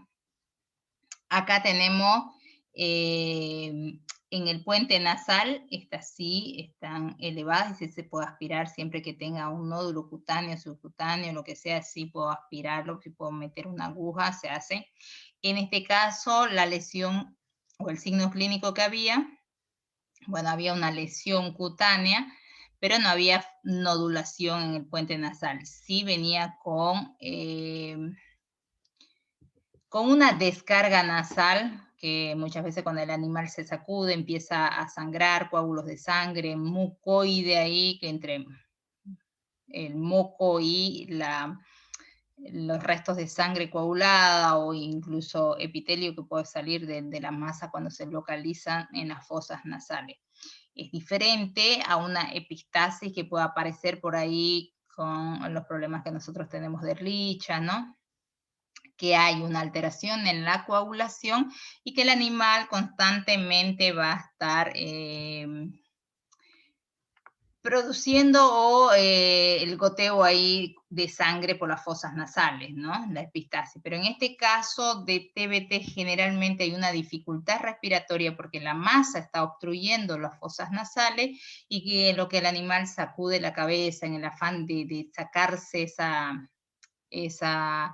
S1: Acá tenemos en el puente nasal, estas sí están elevadas y sí se puede aspirar siempre que tenga un nódulo cutáneo, subcutáneo, lo que sea, sí puedo aspirarlo, sí puedo meter una aguja, se hace. En este caso, la lesión o el signo clínico que había, bueno, había una lesión cutánea, pero no había nodulación en el puente nasal. Sí venía con una descarga nasal, que muchas veces cuando el animal se sacude empieza a sangrar, coágulos de sangre, mucoide ahí, que entre el moco y los restos de sangre coagulada o incluso epitelio que puede salir de la masa cuando se localizan en las fosas nasales. Es diferente a una epistasis que puede aparecer por ahí con los problemas que nosotros tenemos de Ehrlichia, ¿no? Que hay una alteración en la coagulación y que el animal constantemente va a estar produciendo el goteo ahí de sangre por las fosas nasales, ¿no? La epistasis. Pero en este caso de TBT generalmente hay una dificultad respiratoria porque la masa está obstruyendo las fosas nasales y que lo que el animal sacude la cabeza en el afán de sacarse esa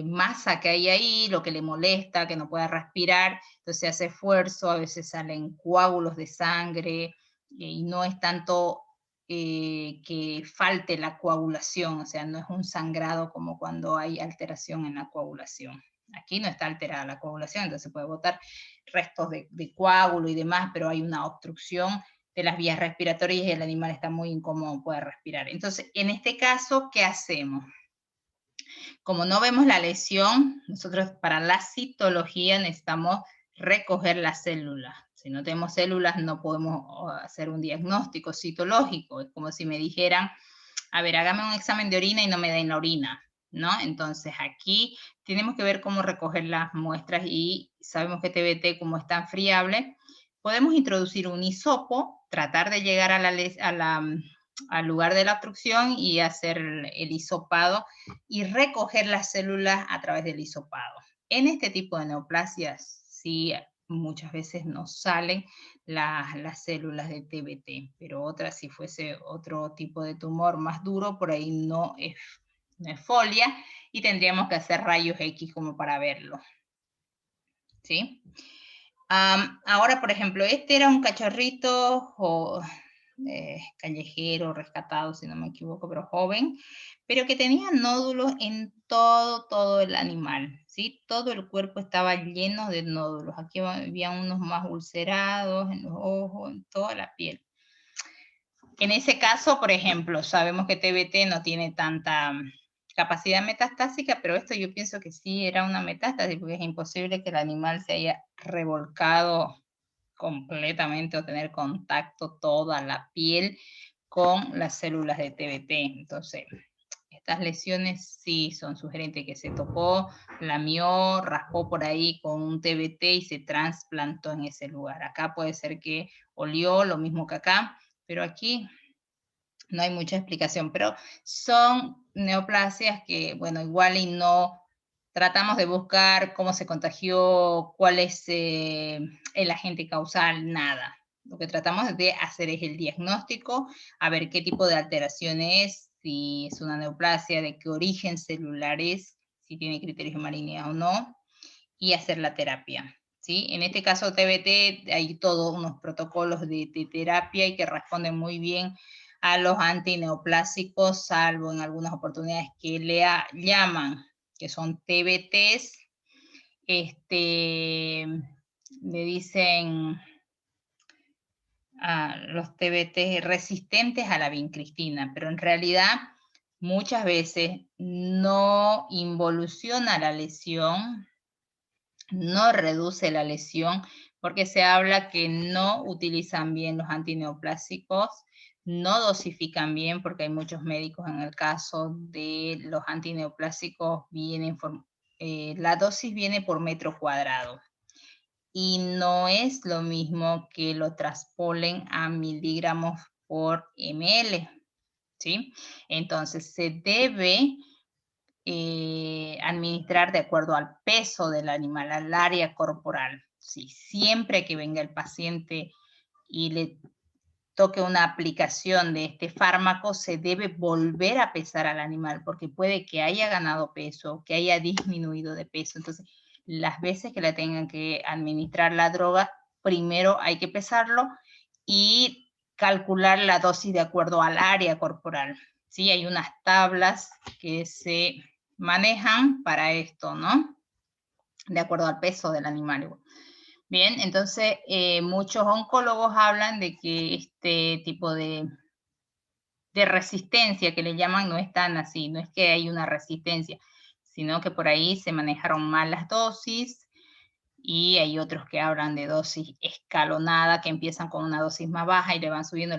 S1: masa que hay ahí, lo que le molesta, que no pueda respirar, entonces hace esfuerzo, a veces salen coágulos de sangre y no es tanto que falte la coagulación, o sea, no es un sangrado como cuando hay alteración en la coagulación. Aquí no está alterada la coagulación, entonces puede botar restos de coágulo y demás, pero hay una obstrucción de las vías respiratorias y el animal está muy incómodo, puede respirar. Entonces, en este caso, ¿qué hacemos? Como no vemos la lesión, nosotros para la citología necesitamos recoger la célula. Si no tenemos células no podemos hacer un diagnóstico citológico. Es como si me dijeran, a ver, hágame un examen de orina y no me den la orina. ¿no? Entonces aquí tenemos que ver cómo recoger las muestras y sabemos que TBT, como es tan friable, podemos introducir un hisopo, tratar de llegar al lugar de la obstrucción y hacer el hisopado y recoger las células a través del hisopado. En este tipo de neoplasias, sí, muchas veces nos salen las células de TBT, pero otras, si fuese otro tipo de tumor más duro, por ahí no es folia y tendríamos que hacer rayos X como para verlo. ¿Sí? Ahora, por ejemplo, este era un cachorrito callejero, rescatado, si no me equivoco, pero joven, pero que tenía nódulos en todo el animal, ¿sí? Todo el cuerpo estaba lleno de nódulos. Aquí había unos más ulcerados en los ojos, en toda la piel. En ese caso, por ejemplo, sabemos que TBT no tiene tanta capacidad metastásica, pero esto yo pienso que sí era una metástasis, porque es imposible que el animal se haya revolcado completamente o tener contacto toda la piel con las células de TBT. Entonces, estas lesiones sí son sugerentes, que se tocó, lamió, raspó por ahí con un TBT y se trasplantó en ese lugar. Acá puede ser que olió, lo mismo que acá, pero aquí no hay mucha explicación, pero son neoplasias que, bueno, igual y no tratamos de buscar cómo se contagió, cuál es el agente causal, nada. Lo que tratamos de hacer es el diagnóstico, a ver qué tipo de alteración es, si es una neoplasia, de qué origen celular es, si tiene criterios de malignidad o no, y hacer la terapia. ¿Sí? En este caso TBT hay todos unos protocolos de terapia y que responden muy bien a los antineoplásicos, salvo en algunas oportunidades que llaman, que son TBTs, le dicen a los TBT resistentes a la vincristina, pero en realidad muchas veces no involuciona la lesión, no reduce la lesión, porque se habla que no utilizan bien los antineoplásicos, no dosifican bien, porque hay muchos médicos en el caso de los antineoplásicos, la dosis viene por metro cuadrado. Y no es lo mismo que lo traspolen a miligramos por ml, ¿sí? Entonces se debe administrar de acuerdo al peso del animal, al área corporal. Sí, siempre que venga el paciente y le toque una aplicación de este fármaco, se debe volver a pesar al animal, porque puede que haya ganado peso, que haya disminuido de peso. Entonces, las veces que le tengan que administrar la droga, primero hay que pesarlo y calcular la dosis de acuerdo al área corporal. Sí, hay unas tablas que se manejan para esto, ¿no? De acuerdo al peso del animal. Bien, entonces muchos oncólogos hablan de que este tipo de resistencia que le llaman no es tan así, no es que hay una resistencia, sino que por ahí se manejaron mal las dosis y hay otros que hablan de dosis escalonada, que empiezan con una dosis más baja y le van subiendo,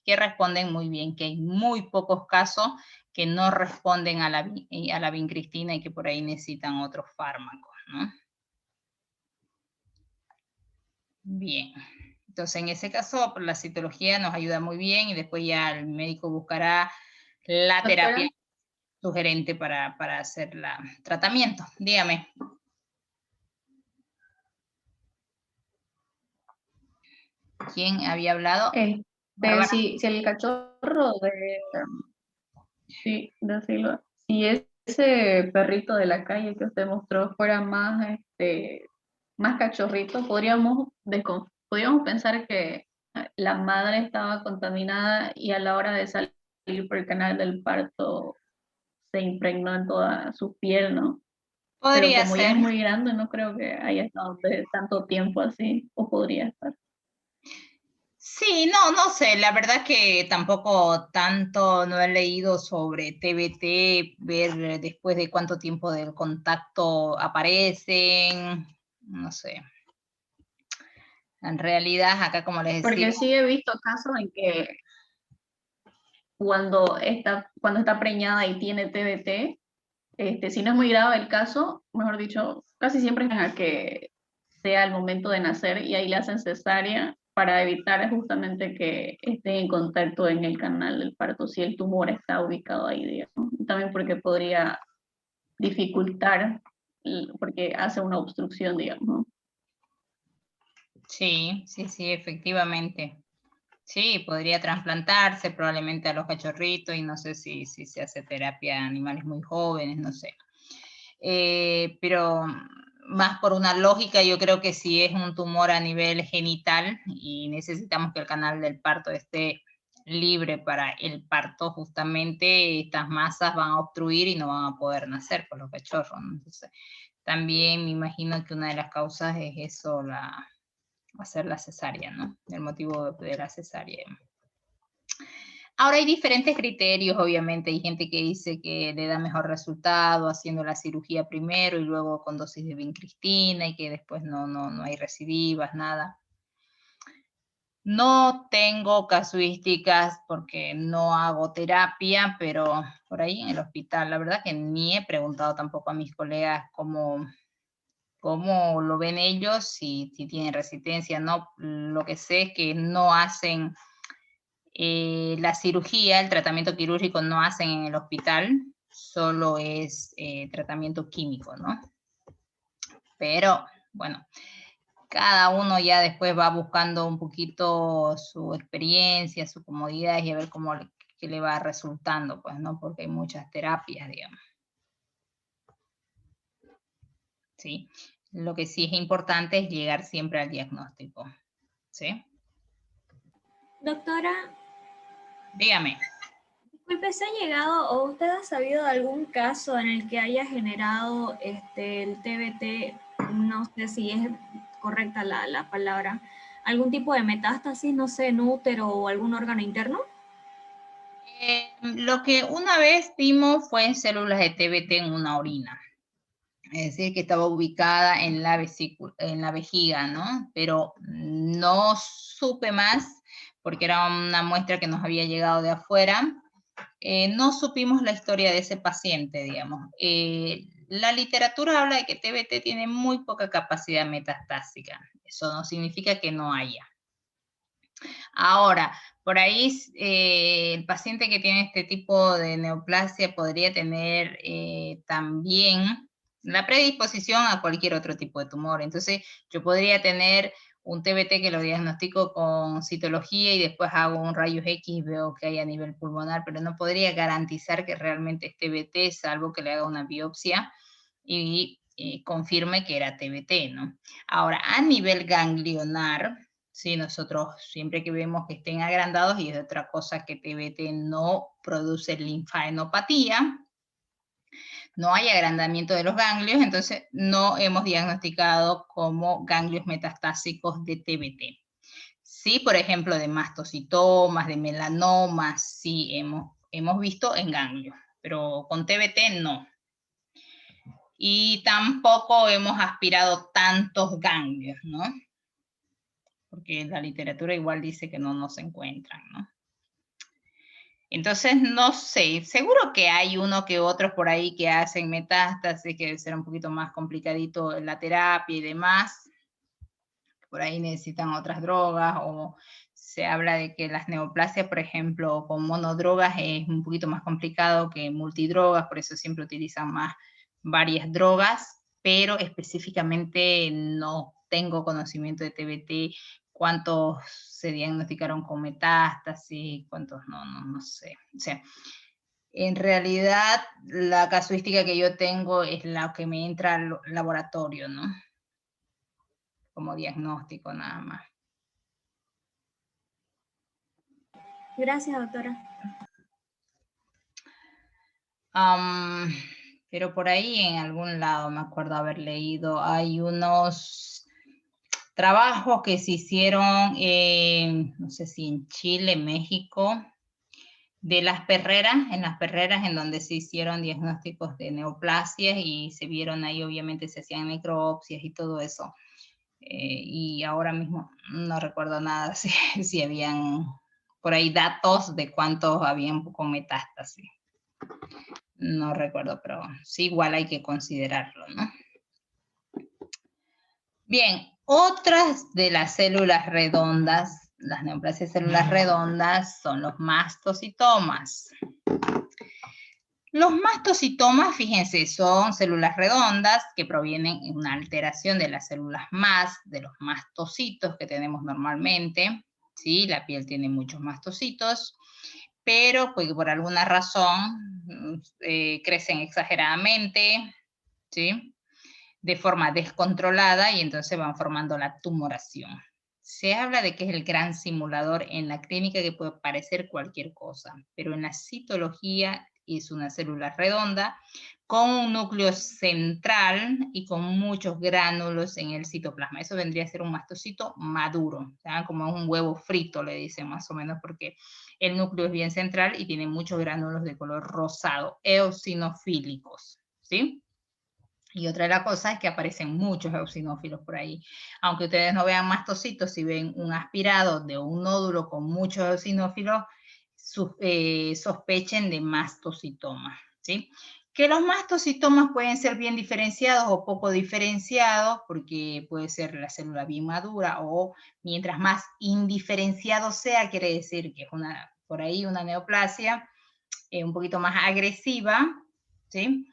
S1: que responden muy bien, que hay muy pocos casos que no responden a la vincristina y que por ahí necesitan otros fármacos, ¿no? Bien, entonces en ese caso la citología nos ayuda muy bien y después ya el médico buscará la terapia sugerente para hacer el tratamiento. Dígame. ¿Quién había hablado?
S2: Si el cachorro si ese perrito de la calle que usted mostró fuera más, más cachorrito, podríamos pensar que la madre estaba contaminada y a la hora de salir por el canal del parto se impregnó en toda su piel, ¿no? Pero
S1: Podría
S2: como ya
S1: ser.
S2: es muy grande, no creo que haya estado de tanto tiempo así, o podría estar.
S1: Sí, no sé, la verdad que tampoco tanto no he leído sobre TBT, ver después de cuánto tiempo del contacto aparecen, no sé. En realidad, acá como les decía...
S2: Porque sí he visto casos en que cuando está preñada y tiene TBT, si no es muy grave el caso, mejor dicho, casi siempre es a que sea el momento de nacer y ahí le hacen cesárea para evitar justamente que esté en contacto en el canal del parto si el tumor está ubicado ahí, digamos. También porque podría dificultar, porque hace una obstrucción, digamos, ¿no?
S1: Sí, sí, sí, efectivamente. Sí, podría trasplantarse probablemente a los cachorritos y no sé si se hace terapia a animales muy jóvenes, no sé. Pero más por una lógica, yo creo que si es un tumor a nivel genital y necesitamos que el canal del parto esté libre para el parto, justamente estas masas van a obstruir y no van a poder nacer por los cachorros, ¿no? Entonces, también me imagino que una de las causas es eso, hacer la cesárea, ¿no? El motivo de la cesárea. Ahora hay diferentes criterios, obviamente. Hay gente que dice que le da mejor resultado haciendo la cirugía primero y luego con dosis de vincristina y que después no hay recidivas, nada. No tengo casuísticas porque no hago terapia, pero por ahí en el hospital, la verdad que ni he preguntado tampoco a mis colegas cómo lo ven ellos, si tienen resistencia, no. Lo que sé es que no hacen la cirugía, el tratamiento quirúrgico no hacen en el hospital, solo es tratamiento químico, ¿no? Pero, bueno, cada uno ya después va buscando un poquito su experiencia, su comodidad y a ver qué le va resultando, pues, ¿no? Porque hay muchas terapias, digamos. ¿Sí? Lo que sí es importante es llegar siempre al diagnóstico, ¿sí?
S3: Doctora,
S1: Dígame.
S3: disculpe, ¿se ha llegado o usted ha sabido de algún caso en el que haya generado el TBT, no sé si es correcta la palabra, algún tipo de metástasis, no sé, en útero o algún órgano interno?
S1: Lo que una vez vimos fue células de TBT en una orina. Es decir, que estaba ubicada en la vesícula, en la vejiga, ¿no? Pero no supe más porque era una muestra que nos había llegado de afuera. No supimos la historia de ese paciente, digamos. La literatura habla de que TBT tiene muy poca capacidad metastásica. Eso no significa que no haya. Ahora, por ahí el paciente que tiene este tipo de neoplasia podría tener también la predisposición a cualquier otro tipo de tumor. Entonces, yo podría tener un TBT que lo diagnostico con citología y después hago un rayos X y veo que hay a nivel pulmonar, pero no podría garantizar que realmente es TBT, salvo que le haga una biopsia y confirme que era TBT, ¿no? Ahora, a nivel ganglionar, sí, nosotros siempre que vemos que estén agrandados, y es otra cosa que TBT no produce linfadenopatía, no hay agrandamiento de los ganglios, entonces no hemos diagnosticado como ganglios metastásicos de TBT. Sí, por ejemplo, de mastocitomas, de melanomas, sí hemos visto en ganglios, pero con TBT no. Y tampoco hemos aspirado tantos ganglios, ¿no? Porque la literatura igual dice que no se encuentran, ¿no? Entonces, no sé, seguro que hay uno que otros por ahí que hacen metástasis, que debe ser un poquito más complicadito la terapia y demás. Por ahí necesitan otras drogas, o se habla de que las neoplasias, por ejemplo, con monodrogas es un poquito más complicado que multidrogas, por eso siempre utilizan más varias drogas, pero específicamente no tengo conocimiento de TBT, cuántos se diagnosticaron con metástasis, cuántos no sé. O sea, en realidad la casuística que yo tengo es la que me entra al laboratorio, ¿no? Como diagnóstico nada más.
S3: Gracias, doctora.
S1: Pero por ahí en algún lado me acuerdo haber leído, hay unos trabajos que se hicieron, no sé si en Chile, México, de las perreras, en donde se hicieron diagnósticos de neoplasias y se vieron ahí, obviamente se hacían necropsias y todo eso. Y ahora mismo no recuerdo nada si habían por ahí datos de cuántos habían con metástasis. No recuerdo, pero sí, igual hay que considerarlo, ¿no? Bien, otras de las células redondas, las neoplasias de células redondas, son los mastocitomas. Los mastocitomas, fíjense, son células redondas que provienen de una alteración de las células de los mastocitos que tenemos normalmente, ¿sí? La piel tiene muchos mastocitos, pero pues, por alguna razón crecen exageradamente, ¿sí? De forma descontrolada y entonces van formando la tumoración. Se habla de que es el gran simulador en la clínica que puede parecer cualquier cosa, pero en la citología es una célula redonda con un núcleo central y con muchos gránulos en el citoplasma. Eso vendría a ser un mastocito maduro, ¿sí? Como un huevo frito, le dicen más o menos, porque el núcleo es bien central y tiene muchos gránulos de color rosado, eosinofílicos, ¿sí? Y otra de las cosas es que aparecen muchos eosinófilos por ahí. Aunque ustedes no vean mastocitos, si ven un aspirado de un nódulo con muchos eosinófilos, sospechen de mastocitoma, ¿sí? Que los mastocitomas pueden ser bien diferenciados o poco diferenciados, porque puede ser la célula bien madura, o mientras más indiferenciado sea, quiere decir que es por ahí una neoplasia un poquito más agresiva, ¿sí?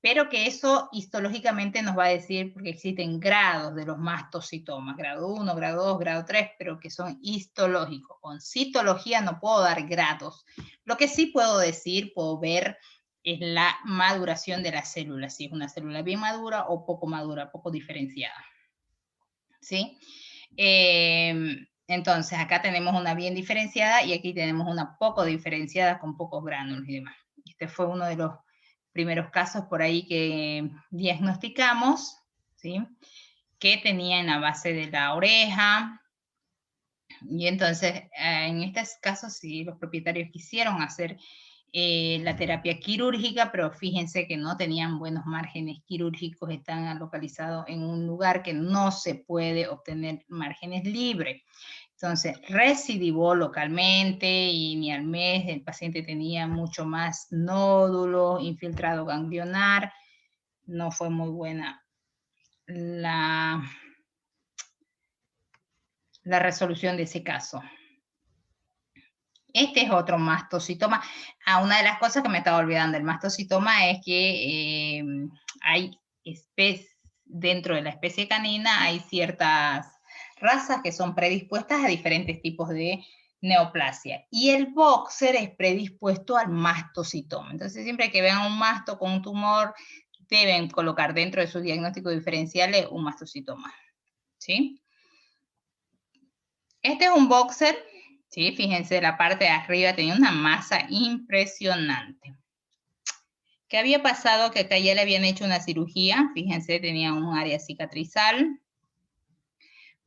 S1: Pero que eso histológicamente nos va a decir, porque existen grados de los mastocitomas, grado 1, grado 2, grado 3, pero que son histológicos. Con citología no puedo dar grados. Lo que sí puedo decir, puedo ver, es la maduración de la célula, si es una célula bien madura o poco madura, poco diferenciada. ¿Sí? Entonces, acá tenemos una bien diferenciada y aquí tenemos una poco diferenciada con pocos gránulos y demás. Este fue uno de los primeros casos por ahí que diagnosticamos, ¿sí? Que tenía en la base de la oreja. Y entonces, en estos casos, sí, los propietarios quisieron hacer la terapia quirúrgica, pero fíjense que no tenían buenos márgenes quirúrgicos, están localizados en un lugar que no se puede obtener márgenes libres. Entonces, recidivó localmente y ni al mes el paciente tenía mucho más nódulos, infiltrado ganglionar. No fue muy buena la resolución de ese caso. Este es otro mastocitoma. Una de las cosas que me estaba olvidando, el mastocitoma es que hay dentro de la especie canina hay ciertas razas que son predispuestas a diferentes tipos de neoplasia. Y el boxer es predispuesto al mastocitoma. Entonces, siempre que vean un masto con un tumor, deben colocar dentro de sus diagnósticos diferenciales un mastocitoma. ¿Sí? Este es un boxer. Sí, fíjense, la parte de arriba tenía una masa impresionante. ¿Qué había pasado? Que acá ya le habían hecho una cirugía, fíjense, tenía un área cicatrizal,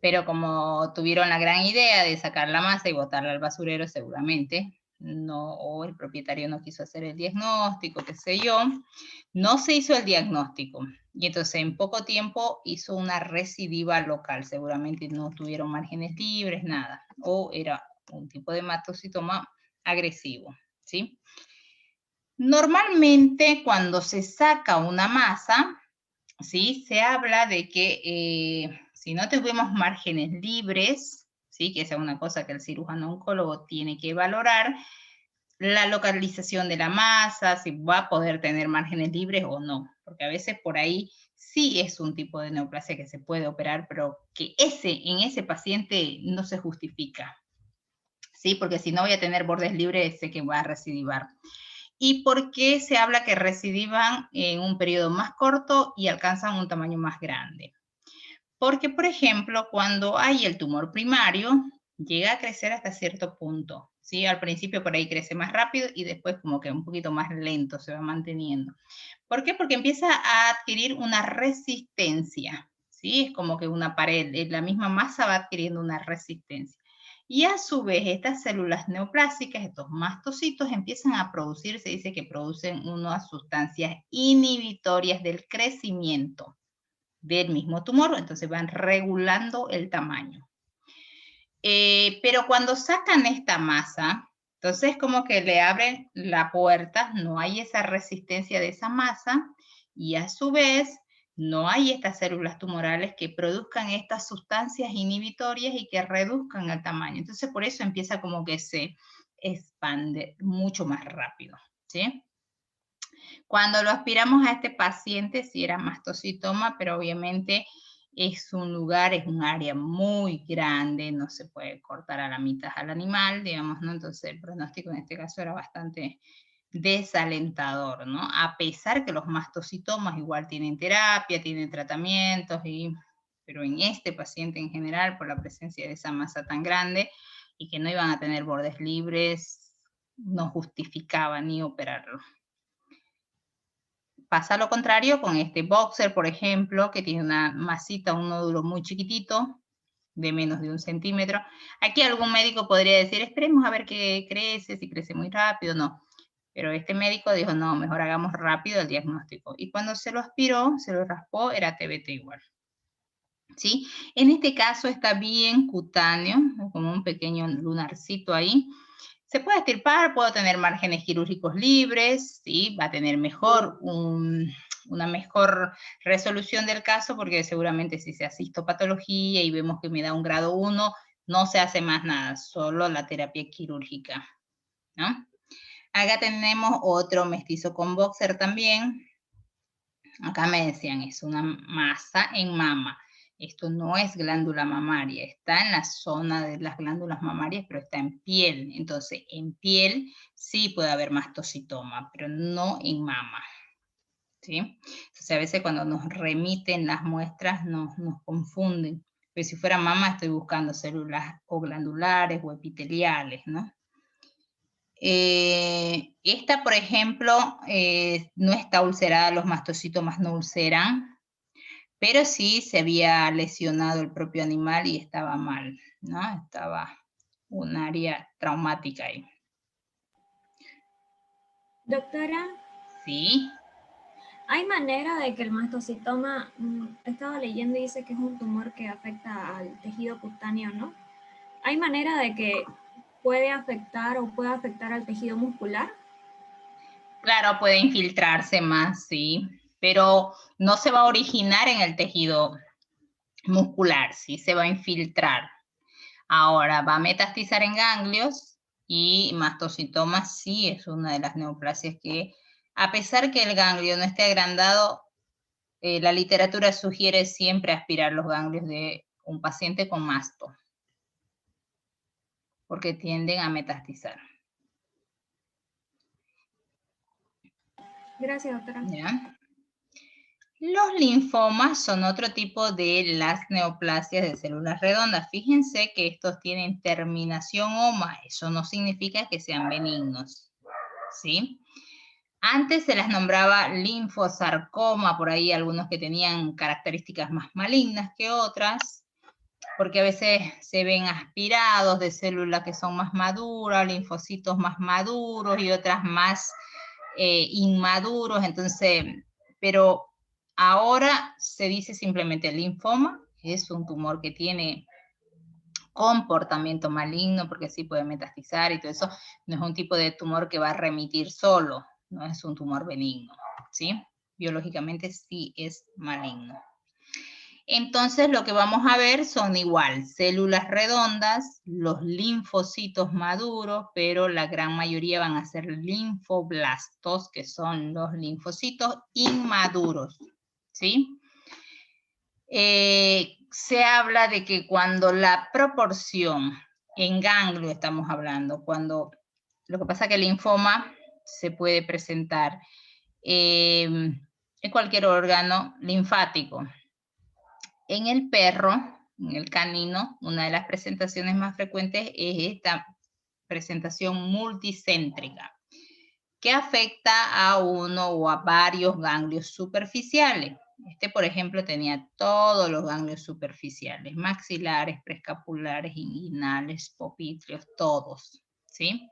S1: pero como tuvieron la gran idea de sacar la masa y botarla al basurero, seguramente, no, o el propietario no quiso hacer el diagnóstico, qué sé yo, no se hizo el diagnóstico. Y entonces en poco tiempo hizo una recidiva local, seguramente no tuvieron márgenes libres, nada, o era un tipo de mastocitoma agresivo, ¿sí? Normalmente cuando se saca una masa, ¿sí? Se habla de que si no tuvimos márgenes libres, ¿sí? Que esa es una cosa que el cirujano oncólogo tiene que valorar, la localización de la masa, si va a poder tener márgenes libres o no, porque a veces por ahí sí es un tipo de neoplasia que se puede operar, pero que en ese paciente no se justifica, ¿sí? Porque si no voy a tener bordes libres, sé que va a recidivar. ¿Y por qué se habla que recidivan en un periodo más corto y alcanzan un tamaño más grande? Porque, por ejemplo, cuando hay el tumor primario, llega a crecer hasta cierto punto, ¿sí? Al principio por ahí crece más rápido y después como que un poquito más lento se va manteniendo. ¿Por qué? Porque empieza a adquirir una resistencia, ¿sí? Es como que una pared, la misma masa va adquiriendo una resistencia. Y a su vez, estas células neoplásicas, estos mastocitos, empiezan a producir, se dice que producen unas sustancias inhibitorias del crecimiento del mismo tumor, entonces van regulando el tamaño. Pero cuando sacan esta masa, entonces como que le abren la puerta, no hay esa resistencia de esa masa y a su vez no hay estas células tumorales que produzcan estas sustancias inhibitorias y que reduzcan el tamaño. Entonces por eso empieza como que se expande mucho más rápido, ¿sí? Cuando lo aspiramos a este paciente, sí era mastocitoma, pero obviamente es un lugar, es un área muy grande, no se puede cortar a la mitad al animal, digamos, ¿no? Entonces el pronóstico en este caso era bastante desalentador, ¿no? A pesar que los mastocitomas igual tienen terapia, tienen tratamientos, pero en este paciente en general, por la presencia de esa masa tan grande y que no iban a tener bordes libres, no justificaba ni operarlo. Pasa lo contrario con este boxer, por ejemplo, que tiene una masita, un nódulo muy chiquitito, de menos de 1 centímetro. Aquí algún médico podría decir, esperemos a ver qué crece, si crece muy rápido, no. Pero este médico dijo, no, mejor hagamos rápido el diagnóstico. Y cuando se lo aspiró, se lo raspó, era TBT igual. ¿Sí? En este caso está bien cutáneo, como un pequeño lunarcito ahí. Se puede extirpar, puedo tener márgenes quirúrgicos libres, ¿sí? Va a tener una mejor resolución del caso, porque seguramente si se hace histopatología y vemos que me da un grado 1, no se hace más nada, solo la terapia quirúrgica, ¿no? Acá tenemos otro mestizo con boxer también. Acá me decían, es una masa en mama. Esto no es glándula mamaria, está en la zona de las glándulas mamarias, pero está en piel. Entonces, en piel sí puede haber mastocitoma, pero no en mama. ¿Sí? Entonces, a veces cuando nos remiten las muestras nos confunden. Pero si fuera mama, estoy buscando células o glandulares o epiteliales, ¿no? Esta, por ejemplo, no está ulcerada, los mastocitomas no ulceran, pero sí se había lesionado el propio animal y estaba mal, ¿no? Estaba un área traumática ahí.
S3: Doctora,
S1: Sí.
S3: ¿hay manera de que el mastocitoma, estaba leyendo y dice que es un tumor que afecta al tejido cutáneo, ¿no? ¿Hay manera de que puede afectar o pueda afectar al tejido muscular?
S1: Claro, puede infiltrarse más, sí, pero no se va a originar en el tejido muscular, sí, se va a infiltrar. Ahora, va a metastizar en ganglios y mastocitoma sí es una de las neoplasias que, a pesar que el ganglio no esté agrandado, la literatura sugiere siempre aspirar los ganglios de un paciente con masto, porque tienden a metastizar.
S3: Gracias, doctora.
S1: ¿Ya? Los linfomas son otro tipo de las neoplasias de células redondas. Fíjense que estos tienen terminación OMA. Eso no significa que sean benignos, ¿sí? Antes se las nombraba linfosarcoma, por ahí algunos que tenían características más malignas que otras, porque a veces se ven aspirados de células que son más maduras, linfocitos más maduros y otras más inmaduros, entonces, pero ahora se dice simplemente linfoma, es un tumor que tiene comportamiento maligno, porque sí puede metastizar y todo eso, no es un tipo de tumor que va a remitir solo, no es un tumor benigno, ¿sí? Biológicamente sí es maligno. Entonces lo que vamos a ver son igual, células redondas, los linfocitos maduros, pero la gran mayoría van a ser linfoblastos, que son los linfocitos inmaduros, ¿sí? Se habla de que cuando la proporción en ganglio estamos hablando, cuando lo que pasa es que el linfoma se puede presentar en cualquier órgano linfático. En el perro, en el canino, una de las presentaciones más frecuentes es esta presentación multicéntrica, que afecta a uno o a varios ganglios superficiales. Este, por ejemplo, tenía todos los ganglios superficiales, maxilares, preescapulares, inguinales, popítreos, todos, ¿sí?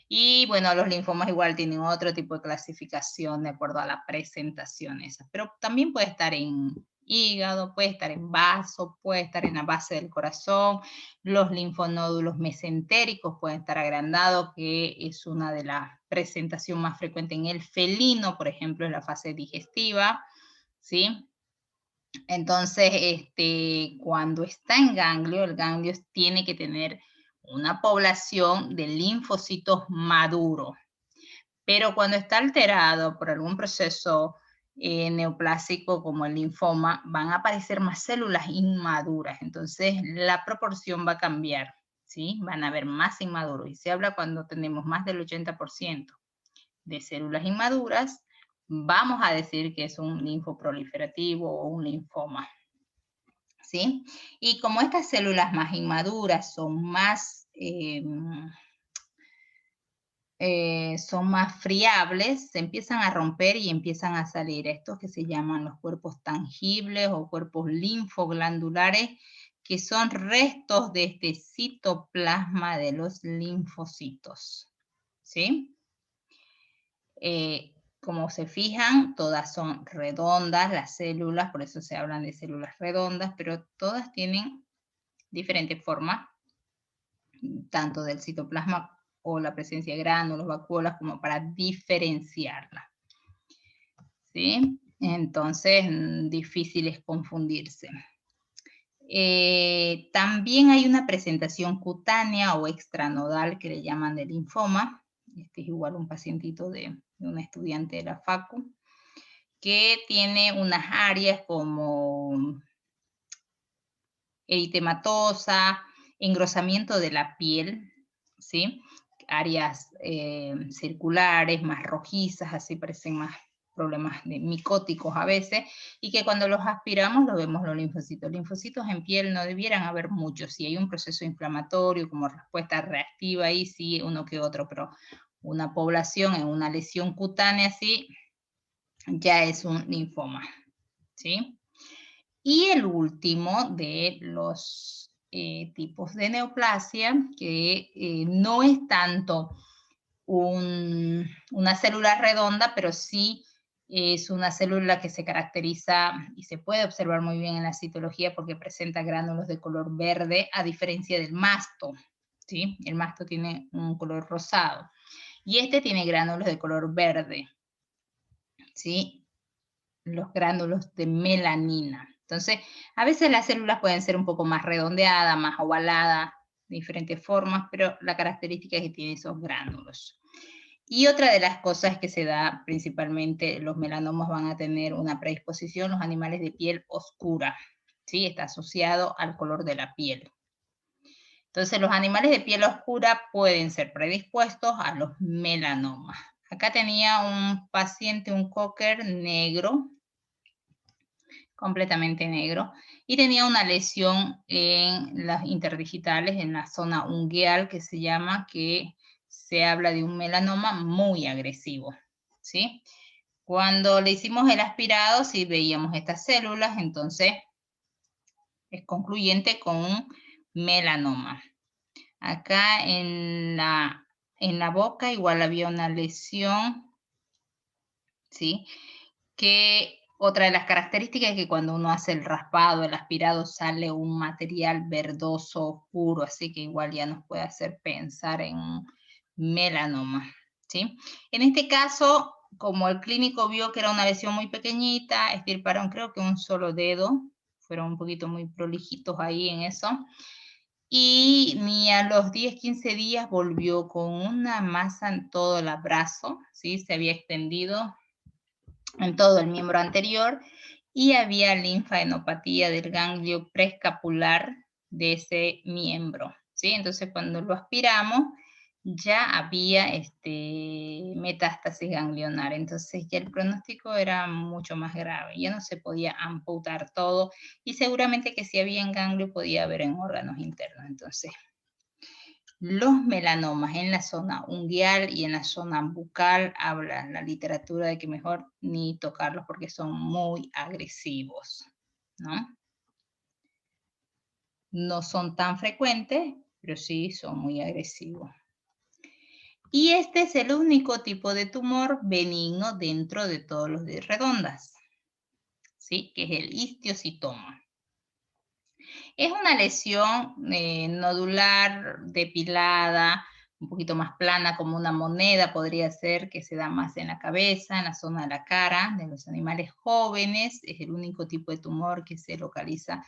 S1: Y bueno, los linfomas igual tienen otro tipo de clasificación de acuerdo a la presentación esa, pero también puede estar en hígado, puede estar en vaso, puede estar en la base del corazón, los linfonódulos mesentéricos pueden estar agrandados, que es una de las presentaciones más frecuentes en el felino, por ejemplo, en la fase digestiva, ¿sí? Entonces, cuando está en ganglio, el ganglio tiene que tener una población de linfocitos maduros. Pero cuando está alterado por algún proceso neoplásico como el linfoma, van a aparecer más células inmaduras. Entonces, la proporción va a cambiar, ¿sí? Van a haber más inmaduros. Y se habla cuando tenemos más del 80% de células inmaduras, vamos a decir que es un linfoproliferativo o un linfoma, ¿sí? Y como estas células más inmaduras son más friables, se empiezan a romper y empiezan a salir estos que se llaman los cuerpos tangibles o cuerpos linfoglandulares, que son restos de este citoplasma de los linfocitos, ¿sí? Como se fijan, todas son redondas las células, por eso se hablan de células redondas, pero todas tienen diferentes formas, tanto del citoplasma o la presencia de gránulos, vacuolas, como para diferenciarlas, ¿sí? Entonces, difícil es confundirse. También hay una presentación cutánea o extranodal que le llaman de linfoma. Este es igual un pacientito de un estudiante de la facu, que tiene unas áreas como eritematosa, engrosamiento de la piel, ¿sí? Áreas circulares, más rojizas, así parecen más problemas micóticos a veces, y que cuando los aspiramos lo vemos los linfocitos. Linfocitos en piel no debieran haber muchos. Si hay un proceso inflamatorio como respuesta reactiva, ahí sí uno que otro, pero una población en una lesión cutánea así, ya es un linfoma, ¿sí? Y el último de los tipos de neoplasia, que no es tanto una célula redonda, pero sí es una célula que se caracteriza y se puede observar muy bien en la citología porque presenta gránulos de color verde, a diferencia del masto, ¿sí? El masto tiene un color rosado y este tiene gránulos de color verde, ¿sí? Los gránulos de melanina. Entonces, a veces las células pueden ser un poco más redondeadas, más ovaladas, de diferentes formas, pero la característica es que tiene esos gránulos. Y otra de las cosas que se da, principalmente los melanomas van a tener una predisposición, los animales de piel oscura, ¿sí? Está asociado al color de la piel. Entonces, los animales de piel oscura pueden ser predispuestos a los melanomas. Acá tenía un paciente, un cocker negro, completamente negro, y tenía una lesión en las interdigitales, en la zona ungueal, que se llama, que se habla de un melanoma muy agresivo, ¿sí? Cuando le hicimos el aspirado, sí veíamos estas células, entonces es concluyente con un melanoma. Acá en la boca igual había una lesión, ¿sí? Que otra de las características es que cuando uno hace el raspado, el aspirado, sale un material verdoso oscuro, así que igual ya nos puede hacer pensar en un melanoma, ¿sí? En este caso, como el clínico vio que era una lesión muy pequeñita, extirparon creo que un solo dedo, fueron un poquito muy prolijitos ahí en eso, y ni a los 10, 15 días volvió con una masa en todo el brazo, ¿sí? Se había extendido en todo el miembro anterior y había linfadenopatía del ganglio preescapular de ese miembro, ¿sí? Entonces, cuando lo aspiramos, ya había metástasis ganglionar, entonces ya el pronóstico era mucho más grave, ya no se podía amputar todo y seguramente que si había en ganglio podía haber en órganos internos. Entonces, los melanomas en la zona ungueal y en la zona bucal, habla la literatura de que mejor ni tocarlos porque son muy agresivos, ¿no? No son tan frecuentes, pero sí son muy agresivos. Y este es el único tipo de tumor benigno dentro de todos los de redondas, ¿sí? Que es el histiocytoma. Es una lesión nodular, depilada, un poquito más plana, como una moneda podría ser, que se da más en la cabeza, en la zona de la cara, de los animales jóvenes. Es el único tipo de tumor que se localiza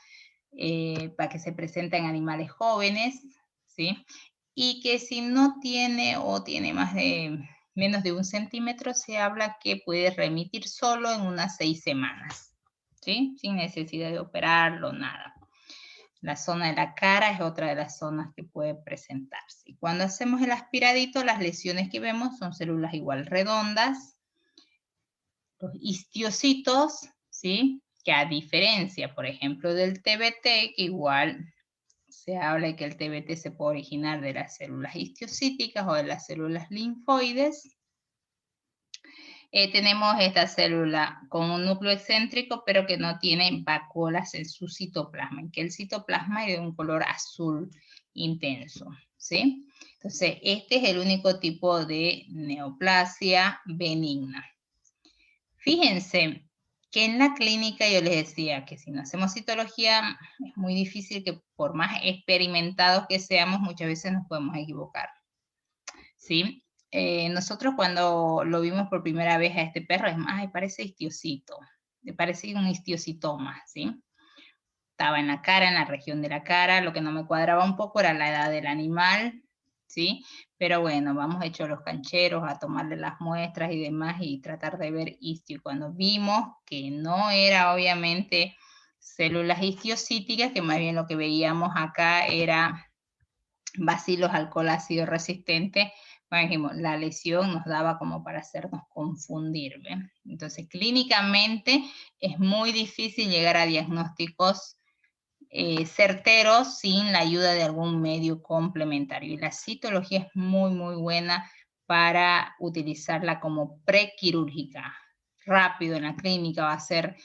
S1: para que se presenta en animales jóvenes, ¿sí? Y que si no tiene o tiene menos de 1 centímetro, se habla que puede remitir solo en unas 6 semanas, ¿sí? Sin necesidad de operarlo, nada. La zona de la cara es otra de las zonas que puede presentarse. Y cuando hacemos el aspiradito, las lesiones que vemos son células igual redondas, los histiocitos, ¿sí? Que a diferencia, por ejemplo, del TBT, que igual se habla de que el TBT se puede originar de las células histiocíticas o de las células linfoides. Tenemos esta célula con un núcleo excéntrico, pero que no tiene vacuolas en su citoplasma, en que el citoplasma es de un color azul intenso, ¿sí? Entonces, este es el único tipo de neoplasia benigna. Fíjense que en la clínica yo les decía que si no hacemos citología es muy difícil, que por más experimentados que seamos, muchas veces nos podemos equivocar, ¿sí? Nosotros cuando lo vimos por primera vez a este perro, es más, parece histiocito, le parece un histiocitoma, ¿sí? Estaba en la cara, en la región de la cara. Lo que no me cuadraba un poco era la edad del animal, ¿sí? Pero bueno, vamos hechos los cancheros a tomarle las muestras y demás y tratar de ver histio. Y cuando vimos que no era obviamente células histiocíticas, que más bien lo que veíamos acá era bacilos alcohol ácido resistente, bueno, dijimos, la lesión nos daba como para hacernos confundir, ¿ven? Entonces, clínicamente es muy difícil llegar a diagnósticos certeros sin la ayuda de algún medio complementario. Y la citología es muy, muy buena para utilizarla como prequirúrgica. Rápido en la clínica va a ser...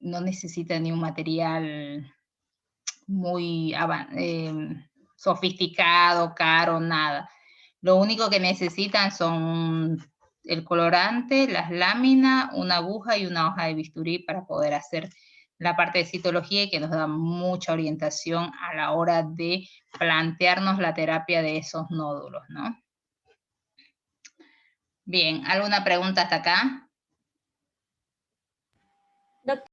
S1: no necesita ni un material muy sofisticado, caro, nada. Lo único que necesitan son el colorante, las láminas, una aguja y una hoja de bisturí para poder hacer la parte de citología, y que nos da mucha orientación a la hora de plantearnos la terapia de esos nódulos, ¿no? Bien, ¿alguna pregunta hasta acá?